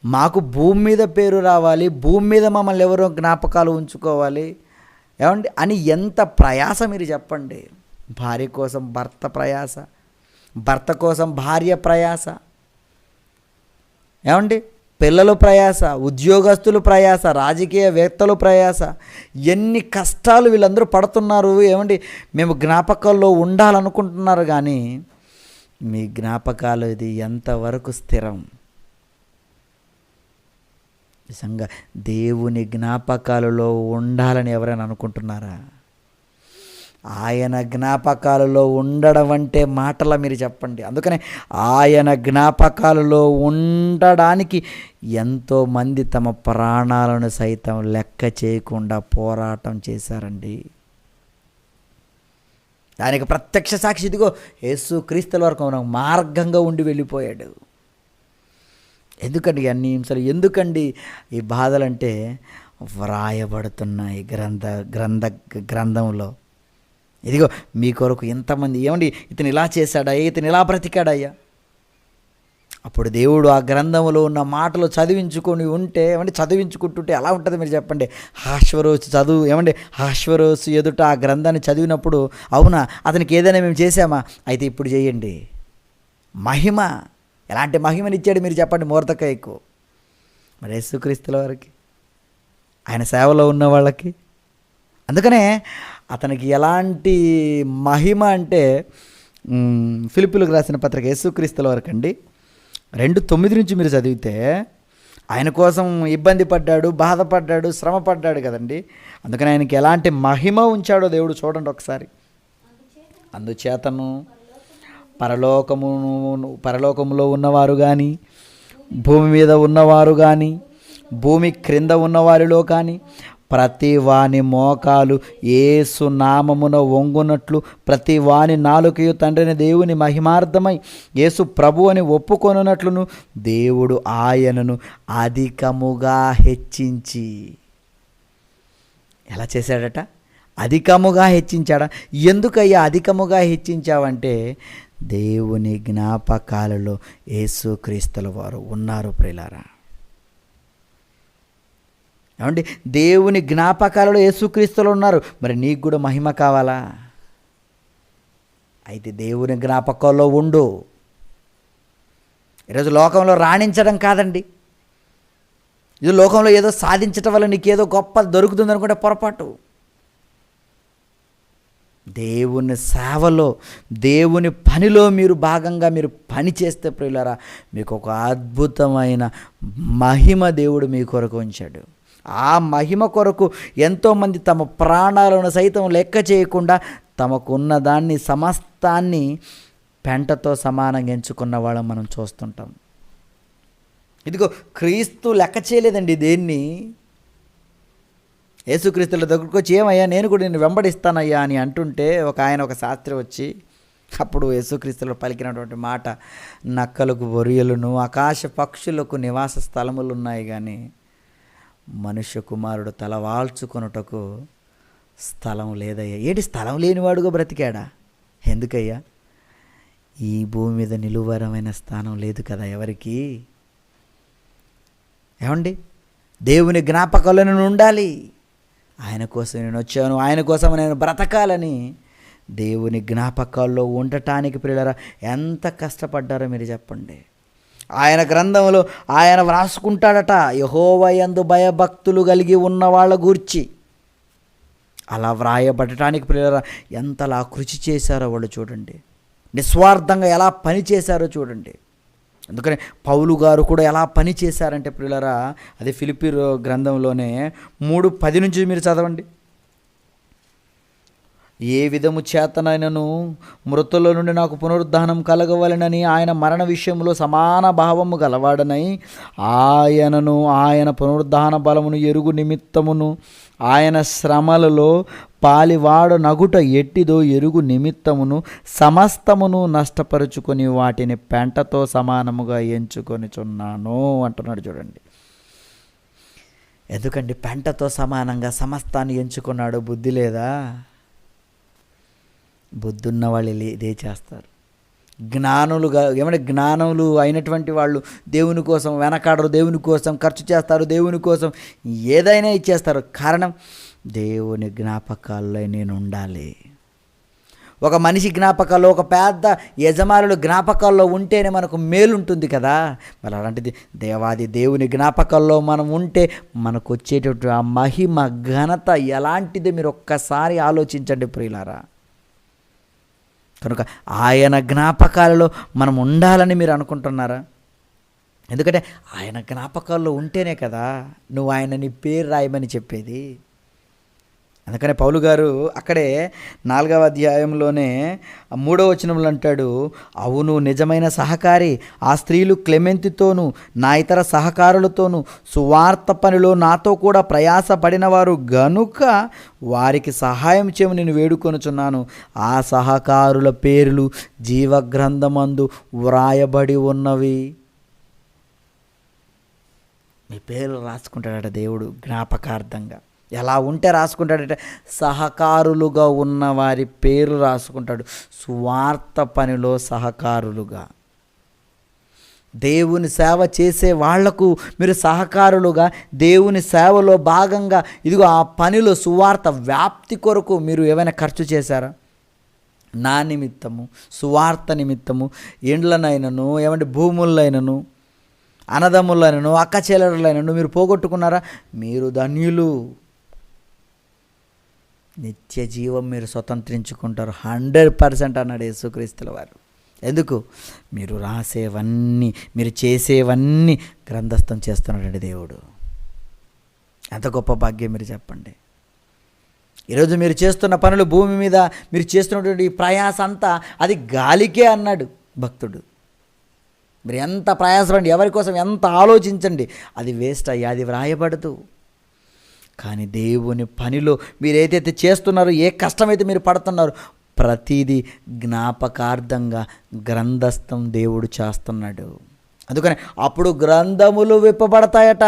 మాకు భూమి మీద పేరు రావాలి, భూమి మీద మమ్మల్ని ఎవరో జ్ఞాపకాలు ఉంచుకోవాలి ఏమండి అని ఎంత ప్రయాస మీరు చెప్పండి. భార్య కోసం భర్త ప్రయాస, భర్త కోసం భార్య ప్రయాస, ఏమండి పిల్లల ప్రయాస, ఉద్యోగస్తులు ప్రయాస, రాజకీయవేత్తలు ప్రయాస, ఎన్ని కష్టాలు వీళ్ళందరూ పడుతున్నారు. ఏమండి మేము జ్ఞాపకాల్లో ఉండాలనుకుంటున్నారు, కానీ మీ జ్ఞాపకాలు ఇది ఎంతవరకు స్థిరం? నిజంగా దేవుని జ్ఞాపకాలలో ఉండాలని ఎవరైనా అనుకుంటున్నారా? ఆయన జ్ఞాపకాలలో ఉండడం అంటే మాటలా మీరు చెప్పండి. అందుకనే ఆయన జ్ఞాపకాలలో ఉండడానికి ఎంతోమంది తమ ప్రాణాలను సైతం లెక్క చేయకుండా పోరాటం చేశారండి. దానికి ప్రత్యక్ష సాక్షి ఇదిగో యేసు క్రీస్తుల వరకు మార్గంగా ఉండి వెళ్ళిపోయాడు. ఎందుకండి అన్ని హింసలు, ఎందుకండి ఈ బాధలంటే వ్రాయబడుతున్నాయి గ్రంథంలో. ఇదిగో మీ కొరకు ఎంతమంది, ఏమండి ఇతను ఇలా చేశాడయ్యా, ఇతను ఇలా బ్రతికాడయ్యా. అప్పుడు దేవుడు ఆ గ్రంథంలో ఉన్న మాటలు చదివించుకొని ఉంటే, ఏమంటే చదివించుకుంటుంటే ఎలా ఉంటుంది మీరు చెప్పండి. హాశ్వరోసు ఎదుట ఆ గ్రంథాన్ని చదివినప్పుడు, అవునా అతనికి ఏదైనా మేము చేశామా, అయితే ఇప్పుడు చేయండి. మహిమ, ఎలాంటి మహిమనిచ్చాడు మీరు చెప్పండి మొర్దెకైకు. మరి యేసుక్రీస్తుల వారికి, ఆయన సేవలో ఉన్న వాళ్ళకి. అందుకనే అతనికి ఎలాంటి మహిమ అంటే, ఫిలిప్పీలకు రాసిన పత్రిక యేసుక్రీస్తుల వరకు అండి 2:9 నుంచి మీరు చదివితే, ఆయన కోసం ఇబ్బంది పడ్డాడు, బాధపడ్డాడు, శ్రమ పడ్డాడు కదండి. అందుకని ఆయనకి ఎలాంటి మహిమ ఉంచాడో దేవుడు చూడండి ఒకసారి. అందుచేతను పరలోకములో ఉన్నవారు కానీ, భూమి మీద ఉన్నవారు కానీ, భూమి క్రింద ఉన్నవారిలో కానీ, ప్రతి వాని మోకాలు యేసు నామమున వంగునట్లు ప్రతి వాని నాలుకయు తండ్రిని దేవుని మహిమార్థమై యేసు ప్రభు అని ఒప్పుకొనున్నట్లును దేవుడు ఆయనను అధికముగా హెచ్చించి. ఎలా చేశాడట? అధికముగా హెచ్చించాడా? ఎందుకయ్యా అధికముగా హెచ్చించావంటే దేవుని జ్ఞాపకాలలో యేసుక్రీస్తుల వారు ఉన్నారు ప్రియులారా. ఏమండి, దేవుని జ్ఞాపకాలలో యేసుక్రీస్తులు ఉన్నారు. మరి నీకు కూడా మహిమ కావాలా? అయితే దేవుని జ్ఞాపకాల్లో ఉండు. ఈరోజు లోకంలో రాణించడం కాదండి, ఇది లోకంలో ఏదో సాధించటం వల్ల నీకేదో గొప్ప దొరుకుతుంది అనుకుంటే పొరపాటు. దేవుని సేవలో, దేవుని పనిలో మీరు భాగంగా మీరు పని చేస్తే ప్రియులారా, మీకు ఒక అద్భుతమైన మహిమ దేవుడు మీ కొరకు ఉంచాడు. ఆ మహిమ కొరకు ఎంతోమంది తమ ప్రాణాలను సైతం లెక్క చేయకుండా తమకున్న దాన్ని సమస్తాన్ని పెంటతో సమానంగా ఎంచుకున్న వాళ్ళం మనం చూస్తుంటాం. ఇదిగో క్రీస్తు లెక్క చేయలేదండి దేన్ని. యేసుక్రీస్తుల దగ్గరకు వచ్చి, ఏమయ్యా నేను కూడా నేను వెంబడిస్తానయ్యా అని అంటుంటే ఒక శాస్త్రి వచ్చి అప్పుడు యేసుక్రీస్తులు పలికినటువంటి మాట, నక్కలకు బొరియలను ఆకాశ పక్షులకు నివాస స్థలములు ఉన్నాయి కానీ మనుష్య కుమారుడు తలవాల్చుకొనుటకు స్థలం లేదయ్యా. ఏంటి స్థలం లేనివాడుగా బ్రతికాడా? ఎందుకయ్యా? ఈ భూమి మీద నిలువరమైన స్థానం లేదు కదా ఎవరికి. ఏమండి, దేవుని జ్ఞాపకాల్లో నేను ఉండాలి, ఆయన కోసం నేను వచ్చాను, ఆయన కోసం నేను బ్రతకాలని దేవుని జ్ఞాపకాల్లో ఉండటానికి ప్రియులారా ఎంత కష్టపడ్డారో మీరు చెప్పండి. ఆయన గ్రంథంలో ఆయన వ్రాసుకుంటాడట, యెహోవా యందు భయభక్తులు కలిగి ఉన్న వాళ్ళ గూర్చి. అలా వ్రాయబడటానికి ప్రియులారా ఎంతలా కృషి చేశారో వాళ్ళు చూడండి, నిస్వార్థంగా ఎలా పని చేశారో చూడండి. అందుకని పౌలు గారు కూడా ఎలా పని చేశారంటే ప్రియులారా, అది ఫిలిప్పీ గ్రంథంలోనే 3:10 నుంచి మీరు చదవండి. ఏ విధము చేతనైనను మృతుల నుండి నాకు పునరుద్ధానం కలగవలెనని ఆయన మరణ విషయంలో సమాన భావము గలవాడనై ఆయనను ఆయన పునరుద్ధాన బలమును ఎరుగు నిమిత్తమును ఆయన శ్రమలలో పాలివాడు నగుట ఎట్టిదో ఎరుగు నిమిత్తమును సమస్తమును నష్టపరుచుకొని వాటిని పెంటతో సమానముగా ఎంచుకొనిచున్నాను అంటున్నాడు చూడండి. ఎందుకండి పెంటతో సమానంగా సమస్తాన్ని ఎంచుకున్నాడు? బుద్ధి లేదా? బుద్ధి ఉన్న వాళ్ళు ఇదే చేస్తారు. జ్ఞానులు అయినటువంటి వాళ్ళు దేవుని కోసం వెనకాడరు, దేవుని కోసం ఖర్చు చేస్తారు, దేవుని కోసం ఏదైనా ఇచ్చేస్తారు. కారణం దేవుని జ్ఞాపకాల్లో నేను ఉండాలి. ఒక మనిషి జ్ఞాపకాల్లో, ఒక పెద్ద యజమానుల జ్ఞాపకాల్లో ఉంటేనే మనకు మేలు ఉంటుంది కదా. మరి అలాంటిది దేవుని జ్ఞాపకాల్లో మనం ఉంటే మనకు వచ్చేటటువంటి ఆ మహిమ ఘనత ఎలాంటిది మీరు ఒక్కసారి ఆలోచించండి ప్రియులారా. కనుక ఆయన జ్ఞాపకాలలో మనం ఉండాలని మీరు అనుకుంటున్నారా? ఎందుకంటే ఆయన జ్ఞాపకాల్లో ఉంటేనే కదా నువ్వు ఆయన నీ పేరు రాయమని చెప్పేది. అందుకనే పౌలు గారు అక్కడే 4వ అధ్యాయంలోనే 3వ వచనంలో అంటాడు, అవును నిజమైన సహకారి ఆ స్త్రీలు క్లెమెంతితోనూ నా ఇతర సహకారులతోనూ సువార్త పనిలో నాతో కూడా ప్రయాసపడిన వారు గనుక వారికి సహాయం చేయమని నేను వేడుకొనుచున్నాను. ఆ సహకారుల పేర్లు జీవగ్రంథమందు వ్రాయబడి ఉన్నవి. మీ పేర్లు రాసుకుంటాడట దేవుడు జ్ఞాపకార్థంగా. ఎలా ఉంటే రాసుకుంటాడంటే సహకారులుగా ఉన్న వారి పేరు రాసుకుంటాడు. సువార్త పనిలో సహకారులుగా, దేవుని సేవ చేసే వాళ్లకు మీరు సహకారులుగా, దేవుని సేవలో భాగంగా ఇదిగో ఆ పనిలో సువార్త వ్యాప్తి కొరకు మీరు ఏమైనా ఖర్చు చేశారా? నా నిమిత్తము, సువార్త నిమిత్తము ఇండ్లనైనను, ఏమంటే భూములైనను, అన్నదమ్ములైనను, అక్క చెల్లెళ్ళైనను మీరు పోగొట్టుకున్నారా? మీరు ధన్యులు. నిత్య జీవం మీరు స్వతంత్రించుకుంటారు 100% అన్నాడు యేసుక్రీస్తుల వారు. ఎందుకు? మీరు రాసేవన్నీ, మీరు చేసేవన్నీ గ్రంథస్థం చేస్తున్నాడండి దేవుడు. ఎంత గొప్ప భాగ్యం మీరు చెప్పండి. ఈరోజు మీరు చేస్తున్న పనులు, భూమి మీద మీరు చేస్తున్నటువంటి ప్రయాస అంతా అది గాలికే అన్నాడు భక్తుడు. మీరు ఎంత ప్రయాసపడండి, ఎవరి కోసం ఎంత ఆలోచించండి, అది వేస్ట్ అయ్యి అది వ్రాయబడదు. కానీ దేవుని పనిలో మీరు ఏదైతే చేస్తున్నారో, ఏ కష్టమైతే మీరు పడుతున్నారో, ప్రతిదీ జ్ఞాపకార్థంగా గ్రంథస్థం దేవుడు చేస్తున్నాడు. అందుకని అప్పుడు గ్రంథములు విప్పబడతాయట.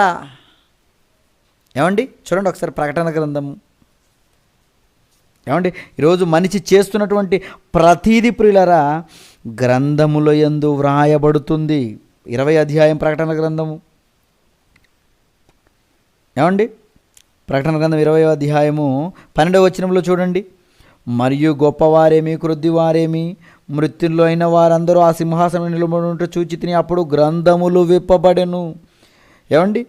ఏమండి చూడండి ఒకసారి ప్రకటన గ్రంథము. ఏమండి ఈరోజు మనిషి చేస్తున్నటువంటి ప్రతీది ప్రియులారా గ్రంథముల యందు వ్రాయబడుతుంది. 20వ అధ్యాయం ప్రకటన గ్రంథము. ఏమండి ప్రకటన గ్రంథం 20వ అధ్యాయము 12వ వచనంలో చూడండి. మరియు గొప్పవారేమి క్రొద్దివారేమి మృత్యుల్లో అయిన వారందరూ ఆ సింహాసనం నిలబడి చూచి తిని అప్పుడు గ్రంథములు విప్పబడెను. ఏమండి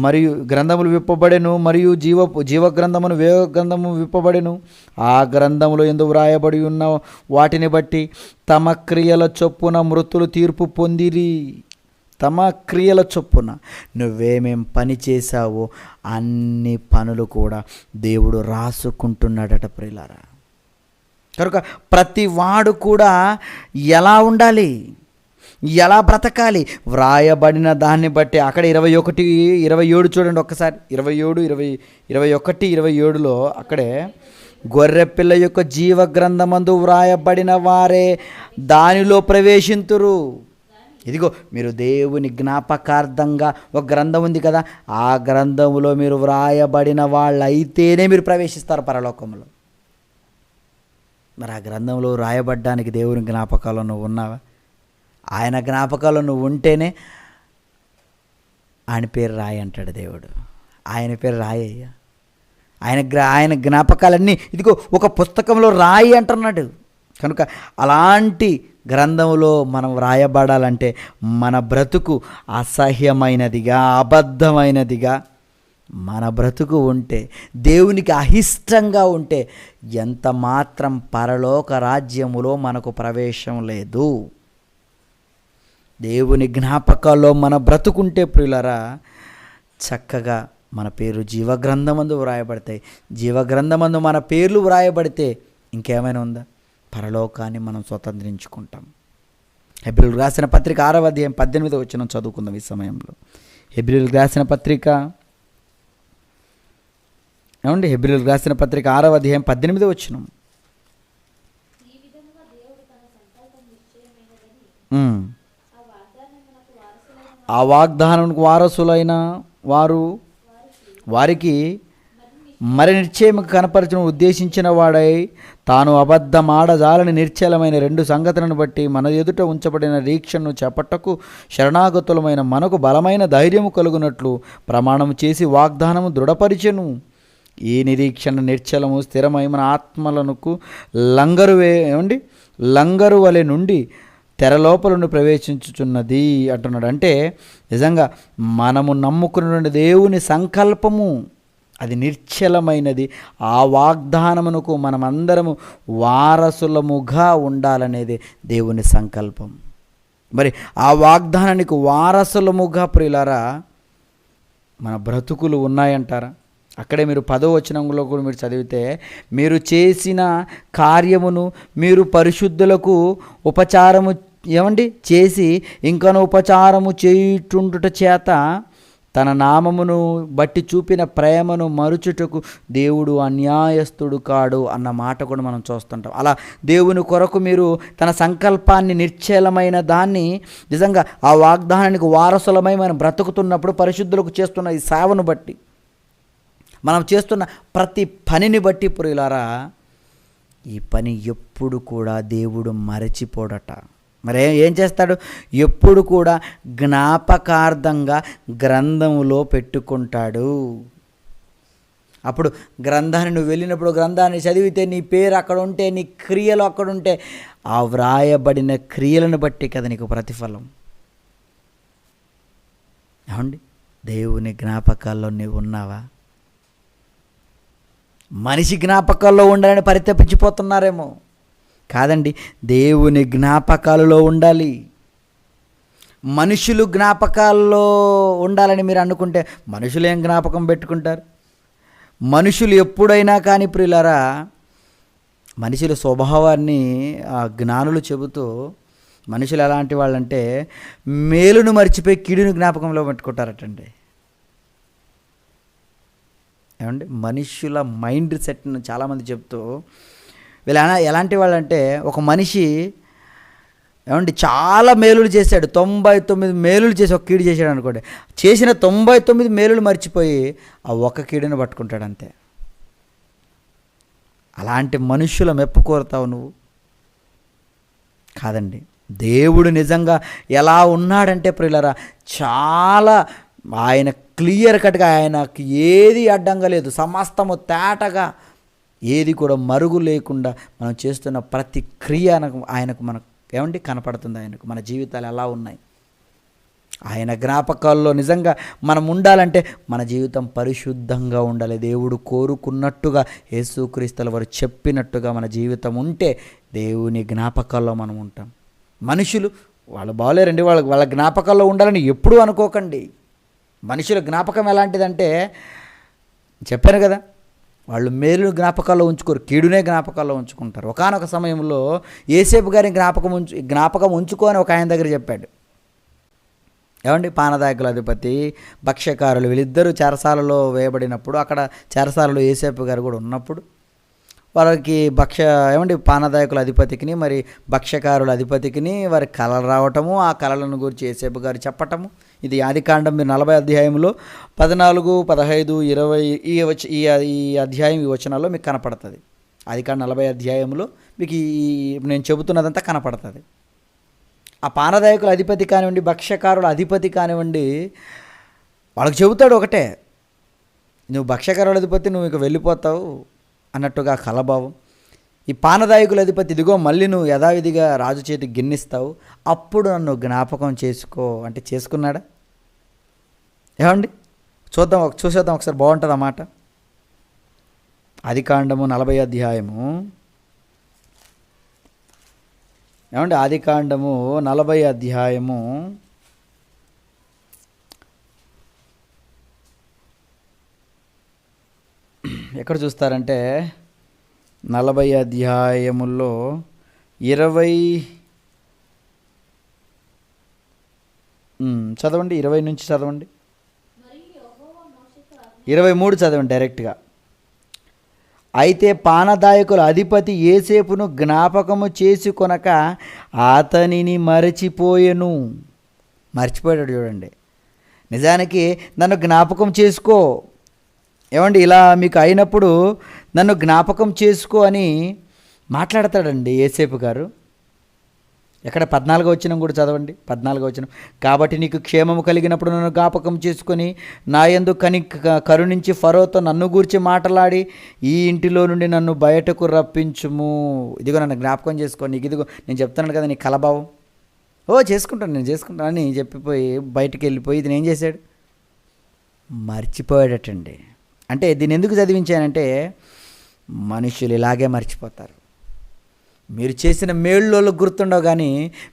మరియు గ్రంథములు విప్పబడెను, మరియు జీవ గ్రంథమును వేగ గ్రంథము విప్పబడెను. ఆ గ్రంథములో ఎందుకు వ్రాయబడి ఉన్న వాటిని బట్టి తమ క్రియల చొప్పున మృతులు తీర్పు పొందిరి. తమ క్రియల చొప్పున నువ్వేమేం పని చేశావో అన్ని పనులు కూడా దేవుడు రాసుకుంటున్నాడట ప్రియులారా. కనుక ప్రతి వాడు కూడా ఎలా ఉండాలి, ఎలా బ్రతకాలి, వ్రాయబడిన దాన్ని బట్టి అక్కడ 21-27 చూడండి ఒక్కసారి. 21-27లో అక్కడే గొర్రెపిల్ల యొక్క జీవ గ్రంథమందు వ్రాయబడిన వారే దానిలో ప్రవేశింతురు. ఇదిగో మీరు దేవుని జ్ఞాపకార్థంగా ఒక గ్రంథం ఉంది కదా, ఆ గ్రంథములో మీరు వ్రాయబడిన వాళ్ళైతేనే మీరు ప్రవేశిస్తారు పరలోకంలో. మరి ఆ గ్రంథంలో వ్రాయబడ్డానికి దేవుని జ్ఞాపకాల్లో నువ్వు ఉన్నావా? ఆయన జ్ఞాపకాల్లో నువ్వు ఉంటేనే ఆయన పేరు రాయి అంటాడు దేవుడు. ఆయన పేరు రాయ్యా. ఆయన జ్ఞాపకాలన్నీ ఇదిగో ఒక పుస్తకంలో రాయి అంటున్నాడు. కనుక అలాంటి గ్రంథంలో మనం వ్రాయబడాలంటే మన బ్రతుకు అసహ్యమైనదిగా, అబద్ధమైనదిగా మన బ్రతుకు ఉంటే, దేవునికి అహిష్టంగా ఉంటే ఎంత మాత్రం పరలోక రాజ్యములో మనకు ప్రవేశం లేదు. దేవుని జ్ఞాపకాల్లో మన బ్రతుకుంటే ప్రియులారా చక్కగా మన పేరు జీవగ్రంథమందు వ్రాయబడతాయి. జీవగ్రంథమందు మన పేర్లు వ్రాయబడితే ఇంకేమైనా ఉందా? పరలోకాన్ని మనం స్వతంత్రించుకుంటాం. హెబ్రీయులకు రాసిన పత్రిక 6వ అధ్యాయం 18వ వచనం చదువుకుందాం ఈ సమయంలో. హెబ్రీయులకు రాసిన పత్రిక, ఏమండి హెబ్రీయులకు రాసిన పత్రిక 6వ అధ్యాయం 18వ వచనం. ఆ వాగ్దానానికి వారసులైన వారికి మరి నిశ్చయం కనపరచడం ఉద్దేశించిన వాడై తాను అబద్ధమాడజాలని నిశ్చలమైన 2 సంగతులను బట్టి మన ఎదుట ఉంచబడిన నిరీక్షను చేపట్టకు శరణాగతులమైన మనకు బలమైన ధైర్యము కలుగునట్లు ప్రమాణము చేసి వాగ్దానము దృఢపరిచెను. ఈ నిరీక్షణ నిశ్చలము స్థిరమై మన ఆత్మలకు లంగరు వలె నుండి తెరలోపలను ప్రవేశించుచున్నది అంటున్నాడు. అంటే నిజంగా మనము నమ్ముకున్న దేవుని సంకల్పము అది నిశ్చలమైనది. ఆ వాగ్దానమునకు మనమందరము వారసులముగా ఉండాలనేది దేవుని సంకల్పం. మరి ఆ వాగ్దానానికి వారసులముగా ప్రియులారా మన బ్రతుకులు ఉన్నాయంటారా? అక్కడే మీరు 10వ వచనంలో కూడా మీరు చదివితే, మీరు చేసిన కార్యమును మీరు పరిశుద్ధులకు ఉపచారము చేసి ఇంకను ఉపచారము చేయుచుండుట చేత తన నామమును బట్టి చూపిన ప్రేమను మరుచుటకు దేవుడు అన్యాయస్తుడు కాడు అన్న మాట కూడా మనం చూస్తుంటాం. అలా దేవుని కొరకు మీరు తన సంకల్పాన్ని నిశ్చలమైన దాన్ని నిజంగా ఆ వాగ్దానానికి వారసులమై మనం బ్రతుకుతున్నప్పుడు పరిశుద్ధులకు చేస్తున్న ఈ సేవను బట్టి, మనం చేస్తున్న ప్రతి పనిని బట్టి ప్రియులారా ఈ పని ఎప్పుడు కూడా దేవుడు మరచిపోడట. మరి ఏం చేస్తాడు? ఎప్పుడు కూడా జ్ఞాపకార్థంగా గ్రంథములో పెట్టుకుంటాడు. అప్పుడు గ్రంథాన్ని నువ్వు వెళ్ళినప్పుడు గ్రంథాన్ని చదివితే నీ పేరు అక్కడ ఉంటే, నీ క్రియలు అక్కడ ఉంటే, ఆ వ్రాయబడిన క్రియలను బట్టి కదా నీకు ప్రతిఫలం. ఏమండి దేవుని జ్ఞాపకాల్లో నీవు ఉన్నావా? మనిషి జ్ఞాపకాల్లో ఉండాలని పరితపించిపోతున్నారేమో. కాదండి, దేవుని జ్ఞాపకాలలో ఉండాలి. మనుషులు జ్ఞాపకాల్లో ఉండాలని మీరు అనుకుంటే మనుషులు ఏం జ్ఞాపకం పెట్టుకుంటారు? మనుషులు ఎప్పుడైనా కానీ ప్రియులారా మనుషుల స్వభావాన్ని జ్ఞానులు చెబుతూ, మనుషులు ఎలాంటి వాళ్ళంటే మేలును మర్చిపోయి కీడును జ్ఞాపకంలో పెట్టుకుంటారటండి. ఏమండి మనుషుల మైండ్ సెట్ను చాలామంది చెప్తూ వీళ్ళు ఎలాంటి వాళ్ళంటే, ఒక మనిషి ఏమండి చాలా మేలులు చేశాడు, 99 మేలులు చేసి ఒక కీడు చేశాడు అనుకోండి, చేసిన 99 మేలులు మర్చిపోయి ఆ ఒక్క కీడుని పట్టుకుంటాడు అంతే. అలాంటి మనుషుల మెప్పు కోరుతావు నువ్వు? కాదండి. దేవుడు నిజంగా ఎలా ఉన్నాడంటే ప్రియులారా, చాలా ఆయన క్లియర్ కట్గా, ఆయనకి ఏది అడ్డంగా లేదు, సమస్తము తేటగా, ఏది కూడా మరుగు లేకుండా మనం చేస్తున్న ప్రతి క్రియ ఆయనకు మనకు ఏమండి కనపడుతుంది. ఆయనకు మన జీవితాలు ఎలా ఉన్నాయి, ఆయన జ్ఞాపకాల్లో నిజంగా మనం ఉండాలంటే మన జీవితం పరిశుద్ధంగా ఉండాలి. దేవుడు కోరుకున్నట్టుగా, యేసుక్రీస్తుల వారు చెప్పినట్టుగా మన జీవితం ఉంటే దేవుని జ్ఞాపకాల్లో మనం ఉంటాం. మనుషులు వాళ్ళు బాగోలేరండి, వాళ్ళ జ్ఞాపకాల్లో ఉండాలని ఎప్పుడూ అనుకోకండి. మనుషుల జ్ఞాపకం ఎలాంటిదంటే చెప్పాను కదా, వాళ్ళు మేలు జ్ఞాపకాల్లో ఉంచుకోరు, కీడునే జ్ఞాపకాల్లో ఉంచుకుంటారు. ఒకానొక సమయంలో యేసేపు గారి జ్ఞాపకం ఉంచుకో అని ఒక ఆయన దగ్గర చెప్పాడు. ఏమండి, పానదాయకుల అధిపతి, భక్ష్యకారులు వీళ్ళిద్దరూ చెరసాలలో వేయబడినప్పుడు, అక్కడ చెరసాలలో యేసేపు గారు కూడా ఉన్నప్పుడు, వారికి పానదాయకుల అధిపతికిని మరి భక్ష్యకారుల అధిపతికిని వారి కళలు రావటము, ఆ కళలను గురించి యేసేపు గారు చెప్పటము. ఇది ఆదికాండం మీరు 40 అధ్యాయంలో 14, 15, 20 ఈ అధ్యాయం ఈ వచనాల్లో మీకు కనపడుతుంది. ఆదికాండం 40 అధ్యాయంలో మీకు నేను చెబుతున్నదంతా కనపడుతుంది. ఆ పానదాయకుల అధిపతి కానివ్వండి, భక్ష్యకారుల అధిపతి కానివ్వండి, వాళ్ళకి చెబుతాడు ఒకటే, నువ్వు భక్ష్యకారుల అధిపతి, నువ్వు ఇక వెళ్ళిపోతావు అన్నట్టుగా కలభావం. ఈ పానదాయకుల అధిపతి, ఇదిగో మళ్ళీ నువ్వు యథావిధిగా రాజు చేతికి గిన్నిస్తావు, అప్పుడు నన్ను జ్ఞాపకం చేసుకో అంటే చేసుకున్నాడా? ఏమండి, చూసేద్దాం ఒకసారి, బాగుంటుంది అన్నమాట. ఆదికాండము 40 అధ్యాయము, ఏమండి ఆదికాండము 40 అధ్యాయము ఎక్కడ చూస్తారంటే 40 అధ్యాయముల్లో 20 నుంచి చదవండి, 23 చదవండి డైరెక్ట్గా. అయితే పానదాయకుల అధిపతి యేసేపును జ్ఞాపకము చేసుకొనక అతనిని మరచిపోయెను. మర్చిపోయాడు చూడండి. నిజానికి నన్ను జ్ఞాపకం చేసుకో, ఏమండి ఇలా మీకు అయినప్పుడు నన్ను జ్ఞాపకం చేసుకో అని మాట్లాడతాడండి యేసేపు గారు. ఎక్కడ 14వ వచనం కూడా చదవండి. 14వ వచనం, కాబట్టి నీకు క్షేమము కలిగినప్పుడు నన్ను జ్ఞాపకం చేసుకొని నా యందు కరుణించి ఫరోతో నన్ను గూర్చి మాట్లాడి ఈ ఇంటిలో నుండి నన్ను బయటకు రప్పించుము. ఇదిగో నన్ను జ్ఞాపకం చేసుకో, నీకు ఇదిగో నేను చెప్తున్నాను కదా నీ కలభావం, నేను చేసుకుంటాను అని చెప్పిపోయి బయటికి వెళ్ళిపోయి ఇది నేను చేశాడు, మర్చిపోయాడటండి. అంటే దీన్ని ఎందుకు చదివించానంటే మనుషులు ఇలాగే మర్చిపోతారు. మీరు చేసిన మేళ్ళలో గుర్తుండవు, కానీ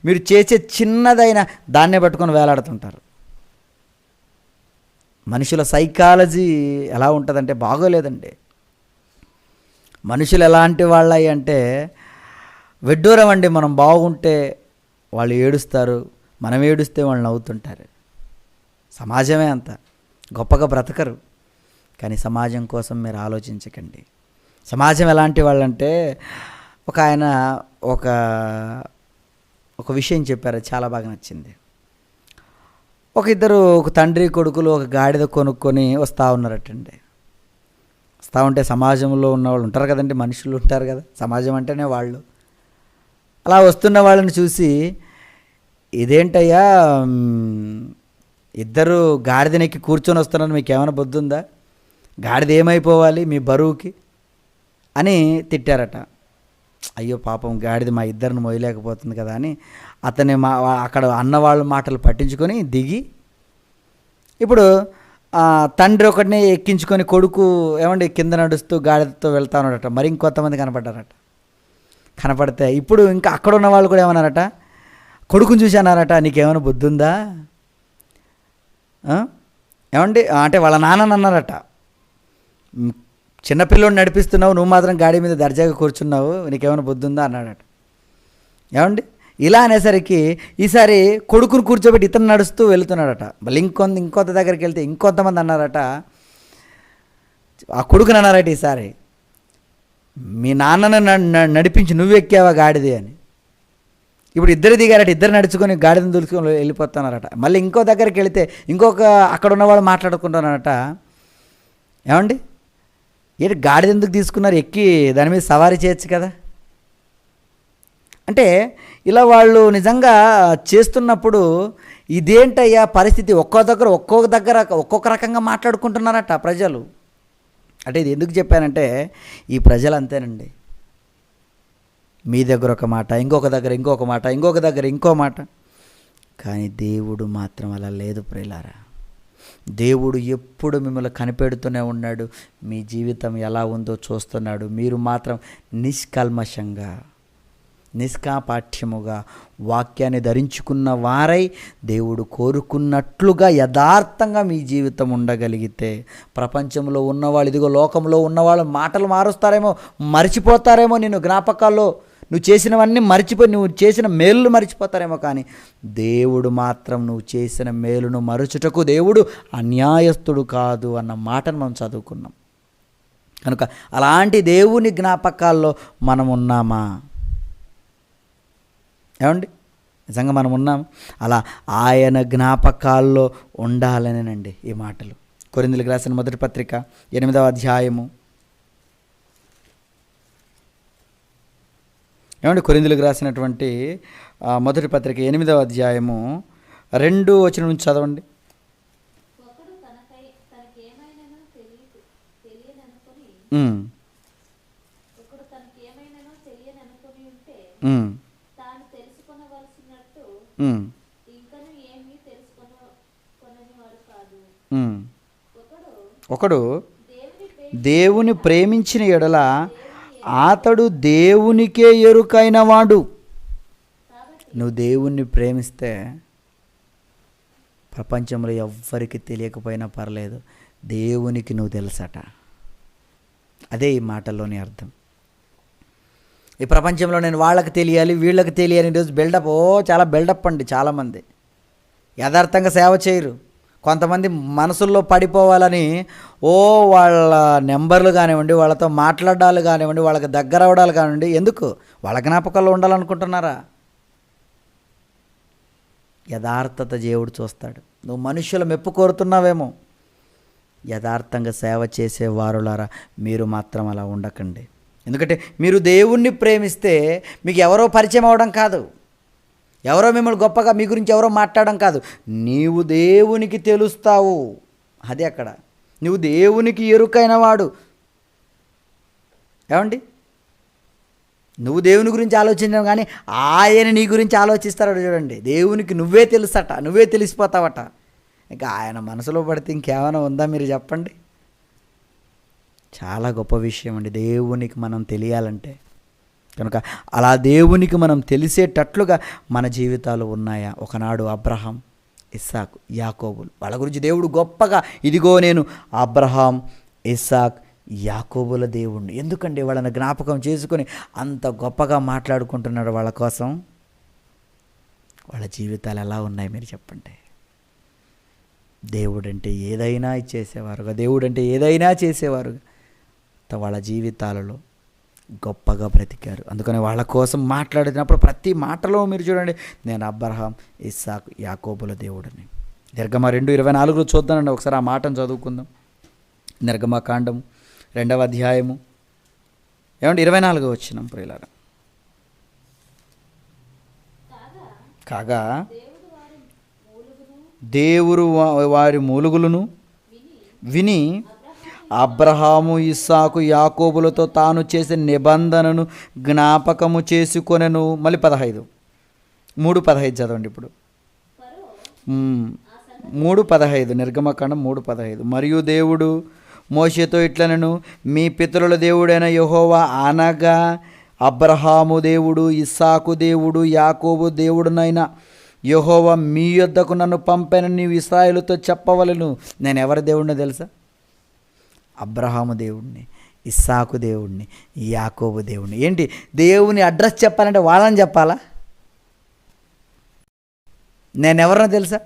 మీరు చేసే చిన్నదైన దాన్నే పట్టుకొని వేలాడుతుంటారు. మనుషుల సైకాలజీ ఎలా ఉంటుందంటే బాగోలేదండి. మనుషులు ఎలాంటి వాళ్ళయి అంటే విడ్డూరం అండి. మనం బాగుంటే వాళ్ళు ఏడుస్తారు, మనం ఏడుస్తే వాళ్ళు నవ్వుతుంటారు. సమాజమే అంత గొప్పగా బ్రతకరు. కానీ సమాజం కోసం మీరు ఆలోచించకండి. సమాజం ఎలాంటి వాళ్ళంటే ఒక ఆయన ఒక విషయం చెప్పారు, చాలా బాగా నచ్చింది. ఒక తండ్రి కొడుకులు ఒక గాడిద కొనుక్కొని వస్తూ ఉన్నారటండి. వస్తూ ఉంటే సమాజంలో ఉన్న వాళ్ళు ఉంటారు కదండి, మనుషులు ఉంటారు కదా, సమాజం అంటేనే వాళ్ళు. అలా వస్తున్న వాళ్ళని చూసి, ఇదేంటయ్యా ఇద్దరు గాడిదనెక్కి కూర్చొని వస్తున్నారు, మీకు ఏమైనా బుద్ధి ఉందా, గాడిద ఏమైపోవాలి మీ బరువుకి అని తిట్టారట. అయ్యో పాపం గాడిద మా ఇద్దరిని మోయలేకపోతుంది కదా అని అతని అక్కడ అన్నవాళ్ళ మాటలు పట్టించుకొని దిగి, ఇప్పుడు తండ్రి ఒకటిని ఎక్కించుకొని కొడుకు ఏమండి కింద నడుస్తూ గాడిదతో వెళ్తా ఉన్నాడట. మరి ఇంకొంతమంది కనపడ్డారట. కనపడితే ఇప్పుడు ఇంకా అక్కడ ఉన్న వాళ్ళు కూడా ఏమన్నారట, కొడుకుని చూసి అన్నారట, నీకేమైనా బుద్ధి ఉందా ఏమండి అంటే వాళ్ళ నాన్నని అన్నారట, చిన్నపిల్లోని నడిపిస్తున్నావు, నువ్వు మాత్రం గాడి మీద దర్జాగా కూర్చున్నావు, నీకేమైనా బుద్ధి ఉందా అన్నాడట. ఏమండి ఇలా అనేసరికి ఈసారి కొడుకుని కూర్చోబెట్టి ఇతను నడుస్తూ వెళుతున్నాడట. మళ్ళీ ఇంకొంత దగ్గరికి వెళ్తే ఇంకొంతమంది అన్నారట, ఆ కొడుకుని అన్నారట ఈసారి, మీ నాన్నను నడిపించి నువ్వు ఎక్కావా గాడిది అని. ఇప్పుడు ఇద్దరు దిగారట, ఇద్దరు నడుచుకొని గాడిదని దులుచుకొని వెళ్ళిపోతున్నారట. మళ్ళీ ఇంకో దగ్గరికి వెళితే ఇంకొక అక్కడ ఉన్నవాళ్ళు మాట్లాడుకుంటున్నారట, ఏమండి ఏంటి గాడిద ఎందుకు తీసుకున్నారు, ఎక్కి దాని మీద సవారీ చేయొచ్చు కదా. అంటే ఇలా వాళ్ళు నిజంగా చేస్తున్నప్పుడు ఇదేంటయ్యా పరిస్థితి, ఒక్కొక్క రకంగా మాట్లాడుకుంటున్నారట ప్రజలు. అంటే ఇది ఎందుకు చెప్పానంటే ఈ ప్రజలు అంతేనండి, మీ దగ్గర ఒక మాట, ఇంకొక దగ్గర ఇంకొక మాట, ఇంకొక దగ్గర ఇంకో మాట. కానీ దేవుడు మాత్రం అలా లేదు ప్రియులారా. దేవుడు ఎప్పుడు మిమ్మల్ని కనిపెడుతూనే ఉన్నాడు, మీ జీవితం ఎలా ఉందో చూస్తున్నాడు. మీరు మాత్రం నిష్కల్మషంగా నిష్కాపాఠ్యముగా వాక్యాన్ని ధరించుకున్న వారై దేవుడు కోరుకున్నట్లుగా యథార్థంగా మీ జీవితం ఉండగలిగితే ప్రపంచంలో ఉన్నవాళ్ళు, ఇదిగో లోకంలో ఉన్నవాళ్ళు మాటలు మారుస్తారేమో, మర్చిపోతారేమో, నేను జ్ఞాపకాల్లో నువ్వు చేసినవన్నీ మర్చిపోయి నువ్వు చేసిన మేలును మర్చిపోతారేమో. కానీ దేవుడు మాత్రం నువ్వు చేసిన మేలును మరుచుటకు దేవుడు అన్యాయస్తుడు కాదు అన్న మాటను మనం చదువుకున్నాం. కనుక అలాంటి దేవుని జ్ఞాపకాల్లో మనం ఉన్నామా? ఏమండి నిజంగా మనం ఉన్నాం? అలా ఆయన జ్ఞాపకాల్లో ఉండాలనేనండి ఈ మాటలు. కొరింథీయులకు రాసిన మొదటి పత్రిక 8వ అధ్యాయము. ఏమండి కొరింథీయులకు రాసినటువంటి మొదటి పత్రిక 8వ అధ్యాయము 2 వచనం నుంచి చదవండి. ఒకడు దేవుని ప్రేమించిన ఎడల అతడు దేవునికే ఎరుకైన వాడు. నువ్వు దేవుణ్ణి ప్రేమిస్తే ప్రపంచంలో ఎవ్వరికి తెలియకపోయినా పర్లేదు, దేవునికి నువ్వు తెలుసట. అదే ఈ మాటల్లోని అర్థం. ఈ ప్రపంచంలో నేను వాళ్ళకి తెలియాలి వీళ్ళకి తెలియాలి ఈరోజు బిల్డప్, చాలా బిల్డప్ అండి. చాలామంది యథార్థంగా సేవ చేయరు. కొంతమంది మనసుల్లో పడిపోవాలని వాళ్ళ నెంబర్లు కానివ్వండి, వాళ్ళతో మాట్లాడాలి కానివ్వండి, వాళ్ళకి దగ్గర అవడాలు కానివ్వండి, ఎందుకు వాళ్ళ జ్ఞాపకాల్లో ఉండాలనుకుంటున్నారా? యథార్థత దేవుడు చూస్తాడు. నువ్వు మనుషుల మెప్పు కోరుతున్నావేమో, యథార్థంగా సేవ చేసే వారులారా మీరు మాత్రం అలా ఉండకండి. ఎందుకంటే మీరు దేవుణ్ణి ప్రేమిస్తే మీకు ఎవరో పరిచయం అవడం కాదు, ఎవరో మిమ్మల్ని గొప్పగా మీ గురించి ఎవరో మాట్లాడడం కాదు, నీవు దేవునికి తెలుస్తావు. అది అక్కడ నువ్వు దేవునికి ఎరుకైన వాడు. ఏమండి నువ్వు దేవుని గురించి ఆలోచించడం కానీ ఆయన నీ గురించి ఆలోచిస్తాడు. చూడండి, దేవునికి నువ్వే తెలుసట, నువ్వే తెలిసిపోతావట. ఇంకా ఆయన మనసులో పడితే ఇంకేమైనా ఉందా మీరు చెప్పండి? చాలా గొప్ప విషయం అండి దేవునికి మనం తెలియాలంటే. కనుక అలా దేవునికి మనం తెలిసేటట్లుగా మన జీవితాలు ఉన్నాయా? ఒకనాడు అబ్రహాం, ఇస్సాకు, యాకోబులు, వాళ్ళ గురించి దేవుడు గొప్పగా, ఇదిగో నేను అబ్రహాం, ఇస్సాక్, యాకోబుల దేవుణ్ణి. ఎందుకండి వాళ్ళని జ్ఞాపకం చేసుకొని అంత గొప్పగా మాట్లాడుకుంటున్నాడు వాళ్ళ కోసం. వాళ్ళ జీవితాలు ఎలా ఉన్నాయి మీరు చెప్పండి? దేవుడంటే ఏదైనా ఇచ్చేసేవారుగా, దేవుడంటే ఏదైనా చేసేవారుగా వాళ్ళ జీవితాలలో గొప్పగా బ్రతికారు. అందుకని వాళ్ళ కోసం మాట్లాడినప్పుడు ప్రతి మాటలో మీరు చూడండి, నేను అబ్రహాం, ఇస్సాకు, యాకోబుల దేవుడిని. నిర్గమ 2:24 చూద్దానండి, ఒకసారి ఆ మాటను చదువుకుందాం. నిర్గమకాండం 2వ అధ్యాయము ఏమంటే 24 వచనం ప్రియులారా. కాగా దేవుడు వారి మూలుగులను విని అబ్రహాము, ఇస్సాకు, యాకోబులతో తాను చేసిన నిబంధనను జ్ఞాపకము చేసుకొనెను. మళ్ళీ 3:15 చదవండి ఇప్పుడు. 3:15 నిర్గమకాండం 3:15. మరియు దేవుడు మోషేతో ఇట్లనెను, మీ పితరుల దేవుడైన యెహోవా అనగా అబ్రహాము దేవుడు, ఇస్సాకు దేవుడు, యాకోబు దేవుడునైనా యెహోవా మీ యొద్దకు నన్ను పంపానని నీవు ఇశ్రాయేలుతో చెప్పవలెను. నేను ఎవరి దేవుడినో తెలుసా? అబ్రహాము దేవుడిని, ఇస్సాకు దేవుడిని, యాకోబు దేవుడిని. ఏంటి దేవుని అడ్రస్ చెప్పాలంటే వాళ్ళని చెప్పాలా? నేను ఎవరినో తెలుసా?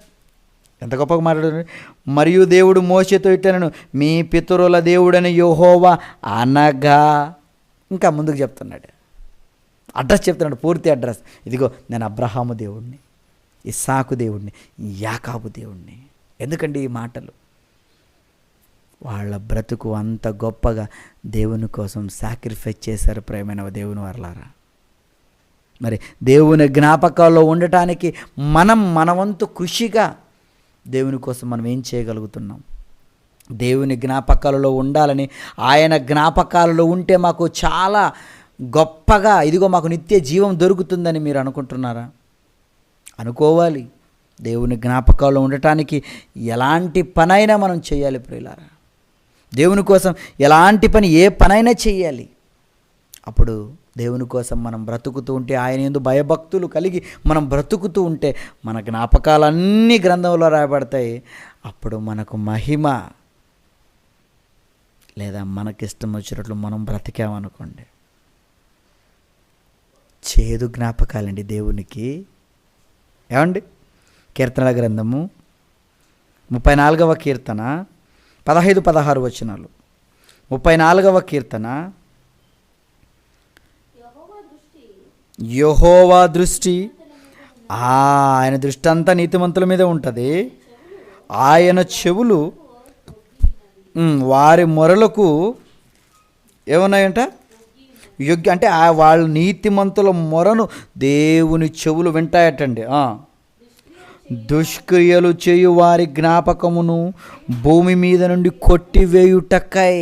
ఎంత గొప్పగా మాట్లాడుతున్నాడు. మరియు దేవుడు మోషేతో ఇట్లనెను, మీ పితరుల దేవుడని యెహోవా అనగా, ఇంకా ముందుకు చెప్తున్నాడు, అడ్రస్ చెప్తున్నాడు, పూర్తి అడ్రస్. ఇదిగో నేను అబ్రహాము దేవుడిని, ఇస్సాకు దేవుడిని, యాకోబు దేవుడిని. ఎందుకండి ఈ మాటలు? వాళ్ళ బ్రతుకు అంత గొప్పగా దేవుని కోసం సాక్రిఫైస్ చేశారు ప్రేమైన దేవుని వర్లారా. మరి దేవుని జ్ఞాపకాల్లో ఉండటానికి మన వంతు కృషిగా దేవుని కోసం మనం ఏం చేయగలుగుతున్నాం? దేవుని జ్ఞాపకాలలో ఉండాలని, ఆయన జ్ఞాపకాలలో ఉంటే మాకు చాలా గొప్పగా ఇదిగో మాకు నిత్య జీవం దొరుకుతుందని మీరు అనుకుంటున్నారా? అనుకోవాలి. దేవుని జ్ఞాపకాల్లో ఉండటానికి ఎలాంటి పనైనా మనం చేయాలి ప్రియులారా. దేవుని కోసం ఎలాంటి పని, ఏ పనైనా చేయాలి. అప్పుడు దేవుని కోసం మనం బ్రతుకుతూ ఉంటే, ఆయన యందు భయభక్తులు కలిగి మనం బ్రతుకుతూ ఉంటే మన జ్ఞాపకాలన్నీ గ్రంథంలో రాయబడతాయి. అప్పుడు మనకు మహిమ. లేదా మనకిష్టం వచ్చినట్లు మనం బ్రతికామనుకోండి, చేదు జ్ఞాపకాలండి దేవునికి. ఏమండి? కీర్తనల గ్రంథము 34వ కీర్తన 15-16 వచనాలు. 34వ కీర్తన, యెహోవా దృష్టి ఆయన దృష్టి అంతా నీతిమంతుల మీద ఉంటుంది. ఆయన చెవులు వారి మొరలకు ఏమున్నాయంట? అంటే వాళ్ళ నీతిమంతుల మొరను దేవుని చెవులు వింటాయటండి. దుష్క్రియలు చేయు వారి జ్ఞాపకమును భూమి మీద నుండి కొట్టివేయుటకై.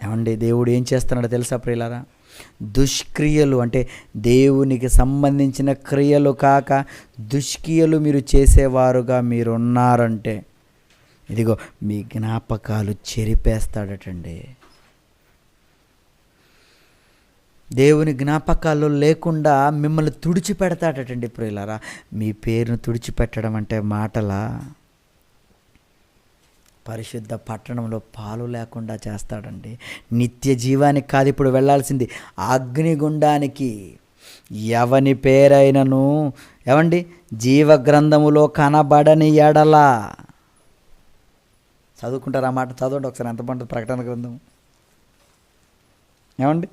ఏమండి, దేవుడు ఏం చేస్తున్నాడో తెలుసా ప్రియులారా? దుష్క్రియలు అంటే దేవునికి సంబంధించిన క్రియలు కాక దుష్క్రియలు మీరు చేసేవారుగా మీరున్నారంటే, ఇదిగో మీ జ్ఞాపకాలు చెరిపేస్తాడటండి. దేవుని జ్ఞాపకాల్లో లేకుండా మిమ్మల్ని తుడిచిపెడతాడటండి ప్రియులారా. మీ పేరును తుడిచిపెట్టడం అంటే మాటలా? పరిశుద్ధ పట్టణంలో పాలు లేకుండా చేస్తాడండి. నిత్య జీవానికి కాదు ఇప్పుడు వెళ్ళాల్సింది, అగ్నిగుండానికి. ఎవని పేరైనను ఏమండి జీవగ్రంథములో కనబడని ఎడల, చదువుకుంటారు ఆ మాట, చదవండి ఒకసారి. ఎంత బాగుంటుంది ప్రకటన గ్రంథం. ఏమండి?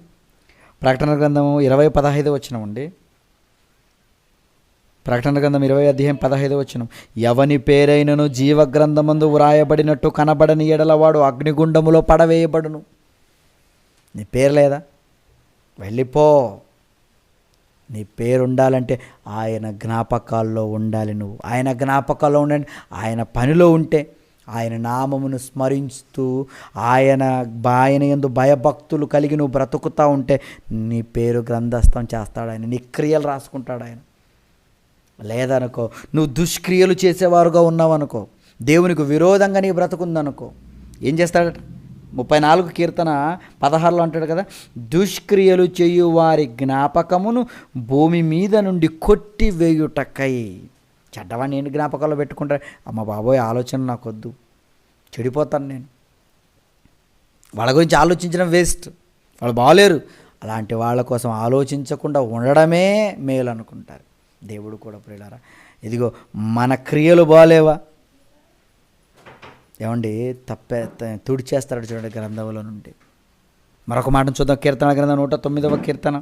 ప్రకటన గ్రంథము 20:15 వచనం అండి. ప్రకటన గ్రంథం 20:15 వచనం. ఎవని పేరైనను జీవగ్రంథమందు వ్రాయబడినట్టు కనబడని ఎడల వాడు అగ్నిగుండములో పడవేయబడును. నీ పేరు లేదా? వెళ్ళిపో. నీ పేరు ఉండాలంటే ఆయన జ్ఞాపకాల్లో ఉండాలి. నువ్వు ఆయన జ్ఞాపకాల్లో ఉండండి. ఆయన పనిలో ఉంటే, ఆయన నామమును స్మరిస్తూ ఆయన యందు భయభక్తులు కలిగి నువ్వు బ్రతుకుతూ ఉంటే నీ పేరు గ్రంథస్థం చేస్తాడు ఆయన. నీ క్రియలు రాసుకుంటాడు ఆయన. లేదనుకో, నువ్వు దుష్క్రియలు చేసేవారుగా ఉన్నావనుకో, దేవునికి విరోధంగా నీ బ్రతుకుందనుకో, ఏం చేస్తాడట? 34 కీర్తన 16లో అంటాడు కదా, దుష్క్రియలు చేయు వారి జ్ఞాపకమును భూమి మీద నుండి కొట్టివేయుటకై. చెడ్డవాడిని నేను జ్ఞాపకాల్లో పెట్టుకుంటా, అమ్మ బాబోయ్ ఆలోచన నాకొద్దు, చెడిపోతాను నేను, వాళ్ళ గురించి ఆలోచించడం వేస్ట్, వాళ్ళు బాగలేరు. అలాంటి వాళ్ళ కోసం ఆలోచించకుండా ఉండడమే మేలు అనుకుంటారు. దేవుడు కూడా ప్రియులారా, ఇదిగో మన క్రియలు బాగలేవా? ఏమండి, తుడిచేస్తాడు చూడండి గ్రంథంలో నుండి. మరొక మాటను చూద్దాం. కీర్తన గ్రంథం 109వ కీర్తన.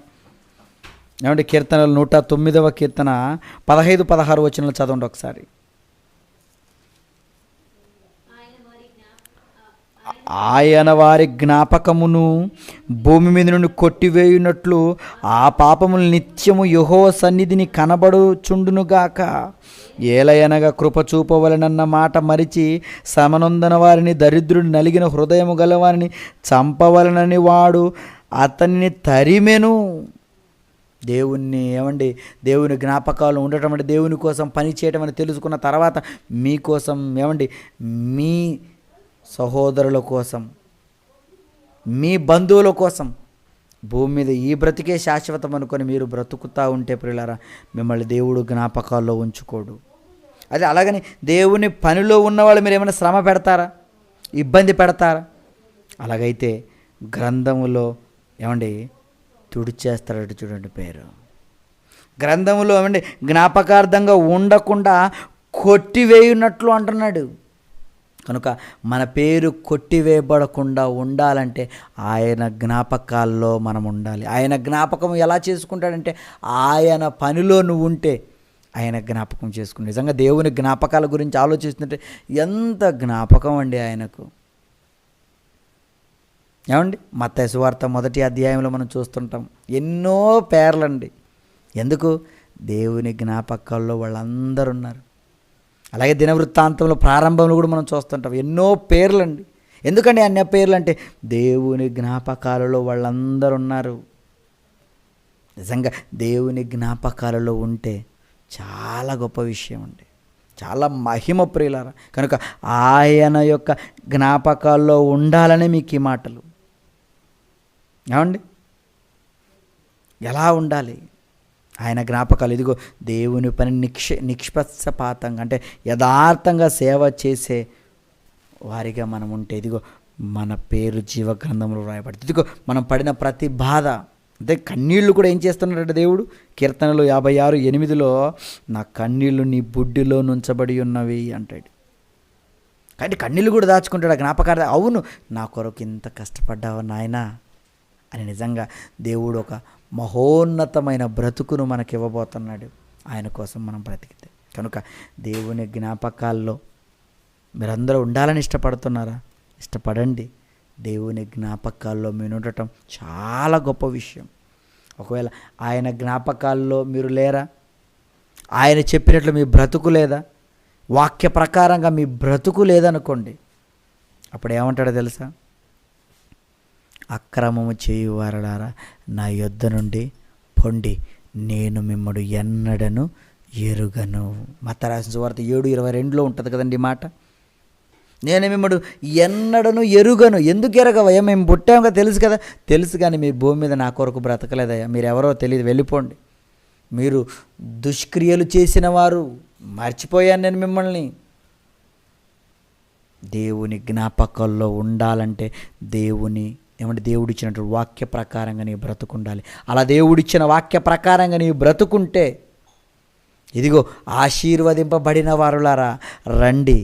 ఏమంటే కీర్తనలు 109వ కీర్తన 15-16 వచనాలు చదవండి ఒకసారి. ఆయన వారి జ్ఞాపకమును భూమి మీద నుండి కొట్టివేయునట్లు ఆ పాపములు నిత్యము యెహోవా సన్నిధిని కనబడుచుండునుగాక. ఏలయనగా కృప చూపవలనన్న మాట మరిచి శ్రమనొందన వారిని, దరిద్రుని, నలిగిన హృదయము గలవారిని చంపవలనని వాడు అతన్ని తరిమెను. దేవుణ్ణి ఏమండి, దేవుని జ్ఞాపకాలు ఉండటం అంటే దేవుని కోసం పని చేయటం అని తెలుసుకున్న తర్వాత మీకోసం ఏమండి, మీ సహోదరుల కోసం, మీ బంధువుల కోసం భూమి మీద ఈ బ్రతికే శాశ్వతం అనుకొని మీరు బ్రతుకుతూ ఉంటే ప్రియులారా, మిమ్మల్ని దేవుడు జ్ఞాపకాల్లో ఉంచుకోడు. అదే అలాగని దేవుని పనిలో ఉన్నవాళ్ళు మీరు ఏమైనా శ్రమ పెడతారా, ఇబ్బంది పెడతారా? అలాగైతే గ్రంథములో ఏమండి తుడిచేస్తాడు చూడండి పేరు. గ్రంథములో ఏమండి జ్ఞాపకార్థంగా ఉండకుండా కొట్టివేయునట్లు అంటున్నాడు. కనుక మన పేరు కొట్టివేయబడకుండా ఉండాలంటే ఆయన జ్ఞాపకాల్లో మనం ఉండాలి. ఆయన జ్ఞాపకం ఎలా చేసుకుంటాడంటే ఆయన పనిలో నువ్వు ఉంటే ఆయన జ్ఞాపకం చేసుకుని. నిజంగా దేవుని జ్ఞాపకాల గురించి ఆలోచిస్తుంటే ఎంత జ్ఞాపకం అండి ఆయనకు. ఏమండి మత్తయి సువార్త 1వ అధ్యాయంలో మనం చూస్తుంటాం ఎన్నో పేర్లండి. ఎందుకు? దేవుని జ్ఞాపకాల్లో వాళ్ళందరూ ఉన్నారు. అలాగే దినవృత్తాంతంలో ప్రారంభంలో కూడా మనం చూస్తుంటాం ఎన్నో పేర్లండి. ఎందుకండి అన్ని పేర్లు అంటే దేవుని జ్ఞాపకాలలో వాళ్ళందరూ ఉన్నారు. నిజంగా దేవుని జ్ఞాపకాలలో ఉంటే చాలా గొప్ప విషయం అండి, చాలా మహిమ ప్రియులారా. కనుక ఆయన యొక్క జ్ఞాపకాల్లో ఉండాలనే మీకు ఈ మాటలు. ఏమండి ఎలా ఉండాలి ఆయన జ్ఞాపకాలు? ఇదిగో దేవుని పని నిష్పక్షపాతంగా అంటే యథార్థంగా సేవ చేసే వారిగా మనం ఉంటే ఇదిగో మన పేరు జీవగ్రంథంలో రాయబడుతుంది. ఇదిగో మనం పడిన ప్రతి బాధ అంటే కన్నీళ్లు కూడా ఏం చేస్తున్నాడంటే దేవుడు కీర్తనలు 56:8 నా కన్నీళ్లు నీ బుడ్డిలో నుంచబడి ఉన్నవి అంటాడు. కాబట్టి కన్నీళ్ళు కూడా దాచుకుంటాడు ఆ జ్ఞాపకార్థం. అవును నా కొరకు ఇంత కష్టపడ్డావు నాయనా అని నిజంగా దేవుడు ఒక మహోన్నతమైన బ్రతుకును మనకి ఇవ్వబోతున్నాడు ఆయన కోసం మనం బ్రతికితే. కనుక దేవుని జ్ఞాపకాల్లో మీరందరూ ఉండాలని ఇష్టపడుతున్నారా? ఇష్టపడండి. దేవుని జ్ఞాపకాల్లో మీరు ఉండటం చాలా గొప్ప విషయం. ఒకవేళ ఆయన జ్ఞాపకాల్లో మీరు లేరా, ఆయన చెప్పినట్లు మీ బ్రతుకు లేదా, వాక్య ప్రకారంగా మీ బ్రతుకు లేదనుకోండి, అప్పుడు ఏమంటాడో తెలుసా? అక్రమము చేయువారలారా నా యొద్ద నుండి పొండి, నేను మిమ్మడు ఎన్నడను ఎరుగను. మత్తయి రాసిన సువార్త 7:22 ఉంటుంది కదండి మాట. నేను మిమ్మడు ఎన్నడను ఎరుగను. ఎందుకు ఎరగవయ్యా? మేము పుట్టాముగా తెలుసు కదా. తెలుసు కానీ మీరు భూమి మీద నా కొరకు బ్రతకలేదయ్యా, మీరు ఎవరో తెలియదు, వెళ్ళిపోండి. మీరు దుష్క్రియలు చేసిన వారు, మర్చిపోయాను నేను మిమ్మల్ని. దేవుని జ్ఞాపకాల్లో ఉండాలంటే దేవుడిచ్చినటువంటి వాక్య ప్రకారంగా నీ బ్రతుకుండాలి. అలా దేవుడిచ్చిన వాక్య ప్రకారంగా నీ బ్రతుకుంటే ఇదిగో ఆశీర్వదింపబడిన వారులారా రండి,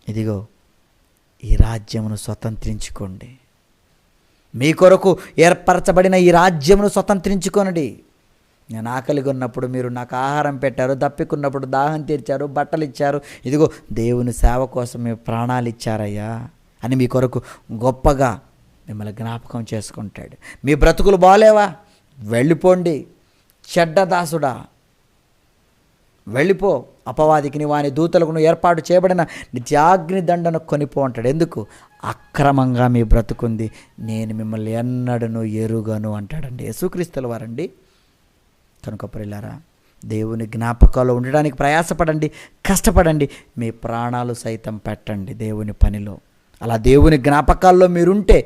ఇదిగో ఈ రాజ్యమును స్వతంత్రించుకోండి. మీ కొరకు ఏర్పరచబడిన ఈ రాజ్యమును స్వతంత్రించుకోనండి. నేను ఆకలిగా ఉన్నప్పుడు మీరు నాకు ఆహారం పెట్టారు, దప్పికున్నప్పుడు దాహం తీర్చారు, బట్టలు ఇచ్చారు, ఇదిగో దేవుని సేవ కోసం మీరు ప్రాణాలు ఇచ్చారయ్యా అని మీ కొరకు గొప్పగా మిమ్మల్ని జ్ఞాపకం చేసుకుంటాడు. మీ బ్రతుకులు బాలేవా? వెళ్ళిపోండి. చెడ్డ దాసుడా వెళ్ళిపో, అపవాదికి వాని దూతలకు ఏర్పాటు చేయబడిన నిత్యాగ్ని దండను కొనిపో అంటాడు. ఎందుకు? అక్రమంగా మీ బ్రతుకుంది, నేను మిమ్మల్ని ఎన్నడను ఎరుగను అంటాడండి యేసుక్రీస్తుల వారండి. కనుక ప్రియులారా దేవుని జ్ఞాపకాల్లో ఉండడానికి ప్రయాసపడండి, కష్టపడండి, మీ ప్రాణాలు సైతం పెట్టండి దేవుని పనిలో. అలా దేవుని జ్ఞాపకాల్లో మీరుంటే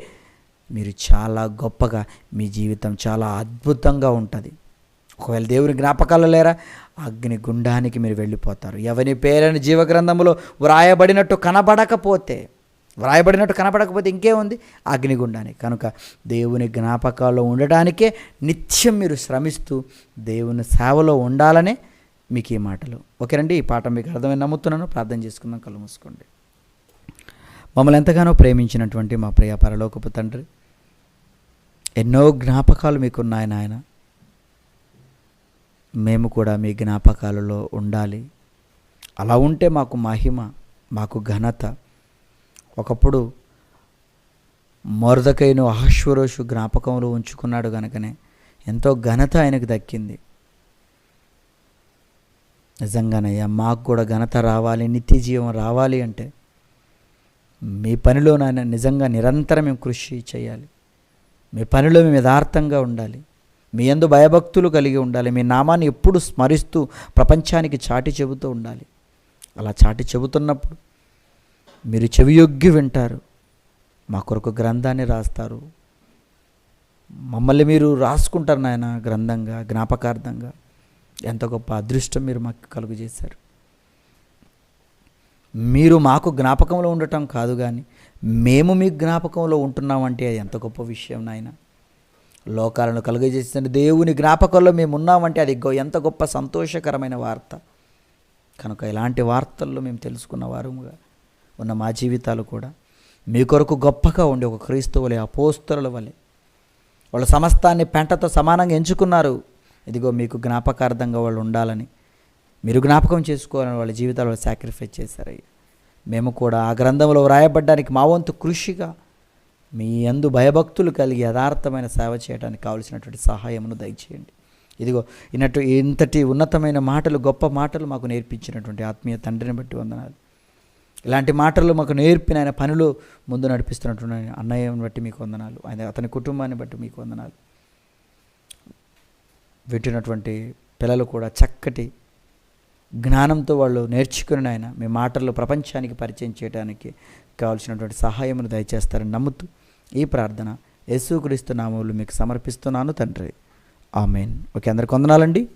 మీరు చాలా గొప్పగా, మీ జీవితం చాలా అద్భుతంగా ఉంటుంది. ఒకవేళ దేవుని జ్ఞాపకాల్లో లేరా, అగ్ని గుండానికి మీరు వెళ్ళిపోతారు. ఎవని పేరని జీవగ్రంథములో వ్రాయబడినట్టు కనబడకపోతే ఇంకేముంది? అగ్నిగుండానికి. కనుక దేవుని జ్ఞాపకాల్లో ఉండడానికే నిత్యం మీరు శ్రమిస్తూ దేవుని సేవలో ఉండాలనే మీకు ఈ మాటలు. ఓకేనండి, ఈ పాఠం మీకు అర్థమని నమ్ముతున్నాను. ప్రార్థన చేసుకుందాం, కళ్ళు మూసుకోండి. మమ్మల్ని ఎంతగానో ప్రేమించినటువంటి మా ప్రియ పరలోకపు తండ్రి, ఎన్నో జ్ఞాపకాలు మీకున్నాయి నాయన. మేము కూడా మీ జ్ఞాపకాలలో ఉండాలి. అలా ఉంటే మాకు మహిమ, మాకు ఘనత. ఒకప్పుడు మొర్దెకైను అహష్వేరోషు జ్ఞాపకంలో ఉంచుకున్నాడు కనుకనే ఎంతో ఘనత ఆయనకు దక్కింది. నిజంగానయ్యా మాకు కూడా ఘనత రావాలి, నిత్య జీవం రావాలి అంటే మీ పనిలో నాయన నిజంగా నిరంతరం మేము కృషి చేయాలి. మీ పనిలో మేము యథార్థంగా ఉండాలి, మీ యందు భయభక్తులు కలిగి ఉండాలి, మీ నామాన్ని ఎప్పుడు స్మరిస్తూ ప్రపంచానికి చాటి చెబుతూ ఉండాలి. అలా చాటి చెబుతున్నప్పుడు మీరు చెవియొగ్గి వింటారు, మా కొరకు గ్రంథాన్ని రాస్తారు, మమ్మల్ని మీరు రాసుకుంటారు నాయన గ్రంథంగా, జ్ఞాపకార్థంగా. ఎంత గొప్ప అదృష్టం మీరు మాకు కలుగు చేశారు. మీరు మాకు జ్ఞాపకంలో ఉండటం కాదు కానీ మేము మీ జ్ఞాపకంలో ఉంటున్నామంటే ఎంత గొప్ప విషయం నాయన. లోకాలను కలుగజేసిన దేవుని జ్ఞాపకంలో మేము ఉన్నామంటే అది ఎంత గొప్ప సంతోషకరమైన వార్త. కనుక ఇలాంటి వార్తల్లో మేము తెలుసుకున్న వారుగా ఉన్న మా జీవితాలు కూడా మీ కొరకు గొప్పగా ఉండి ఒక క్రీస్తువులే, అపోస్తలుల వలె వాళ్ళ సమస్తాన్ని పెంటతో సమానంగా ఎంచుకున్నారు. ఇదిగో మీకు జ్ఞాపకార్థంగా వాళ్ళు ఉండాలని, మీరు జ్ఞాపకం చేసుకోవాలని వాళ్ళ జీవితాల్లో సాక్రిఫైస్ చేశారయ్యా. మేము కూడా ఆ గ్రంథంలో వ్రాయబడ్డానికి మా వంతు కృషిగా మీ యందు భయభక్తులు కలిగి యథార్థమైన సేవ చేయడానికి కావలసినటువంటి సహాయమును దయచేయండి. ఇదిగో ఇంతటి ఉన్నతమైన మాటలు, గొప్ప మాటలు మాకు నేర్పించినటువంటి ఆత్మీయ తండ్రిని బట్టి వందనాలు. ఇలాంటి మాటలు మాకు నేర్పిన ఆయన పనులు ముందు నడిపిస్తున్నటువంటి అన్నయ్యని బట్టి మీకు వందనాలు. ఆయన అతని కుటుంబాన్ని బట్టి మీకు వందనాలు. వింటున్నటువంటి పిల్లలు కూడా చక్కటి జ్ఞానంతో వాళ్ళు నేర్చుకుని ఆయన మీ మాటల్లో ప్రపంచానికి పరిచయం చేయడానికి కావాల్సినటువంటి సహాయమును దయచేస్తారని నమ్ముతూ ఈ ప్రార్థన యేసుక్రీస్తు నామములో మీకు సమర్పిస్తున్నాను తండ్రి. ఆమేన్. ఓకే, అందరికి వందనాలండి.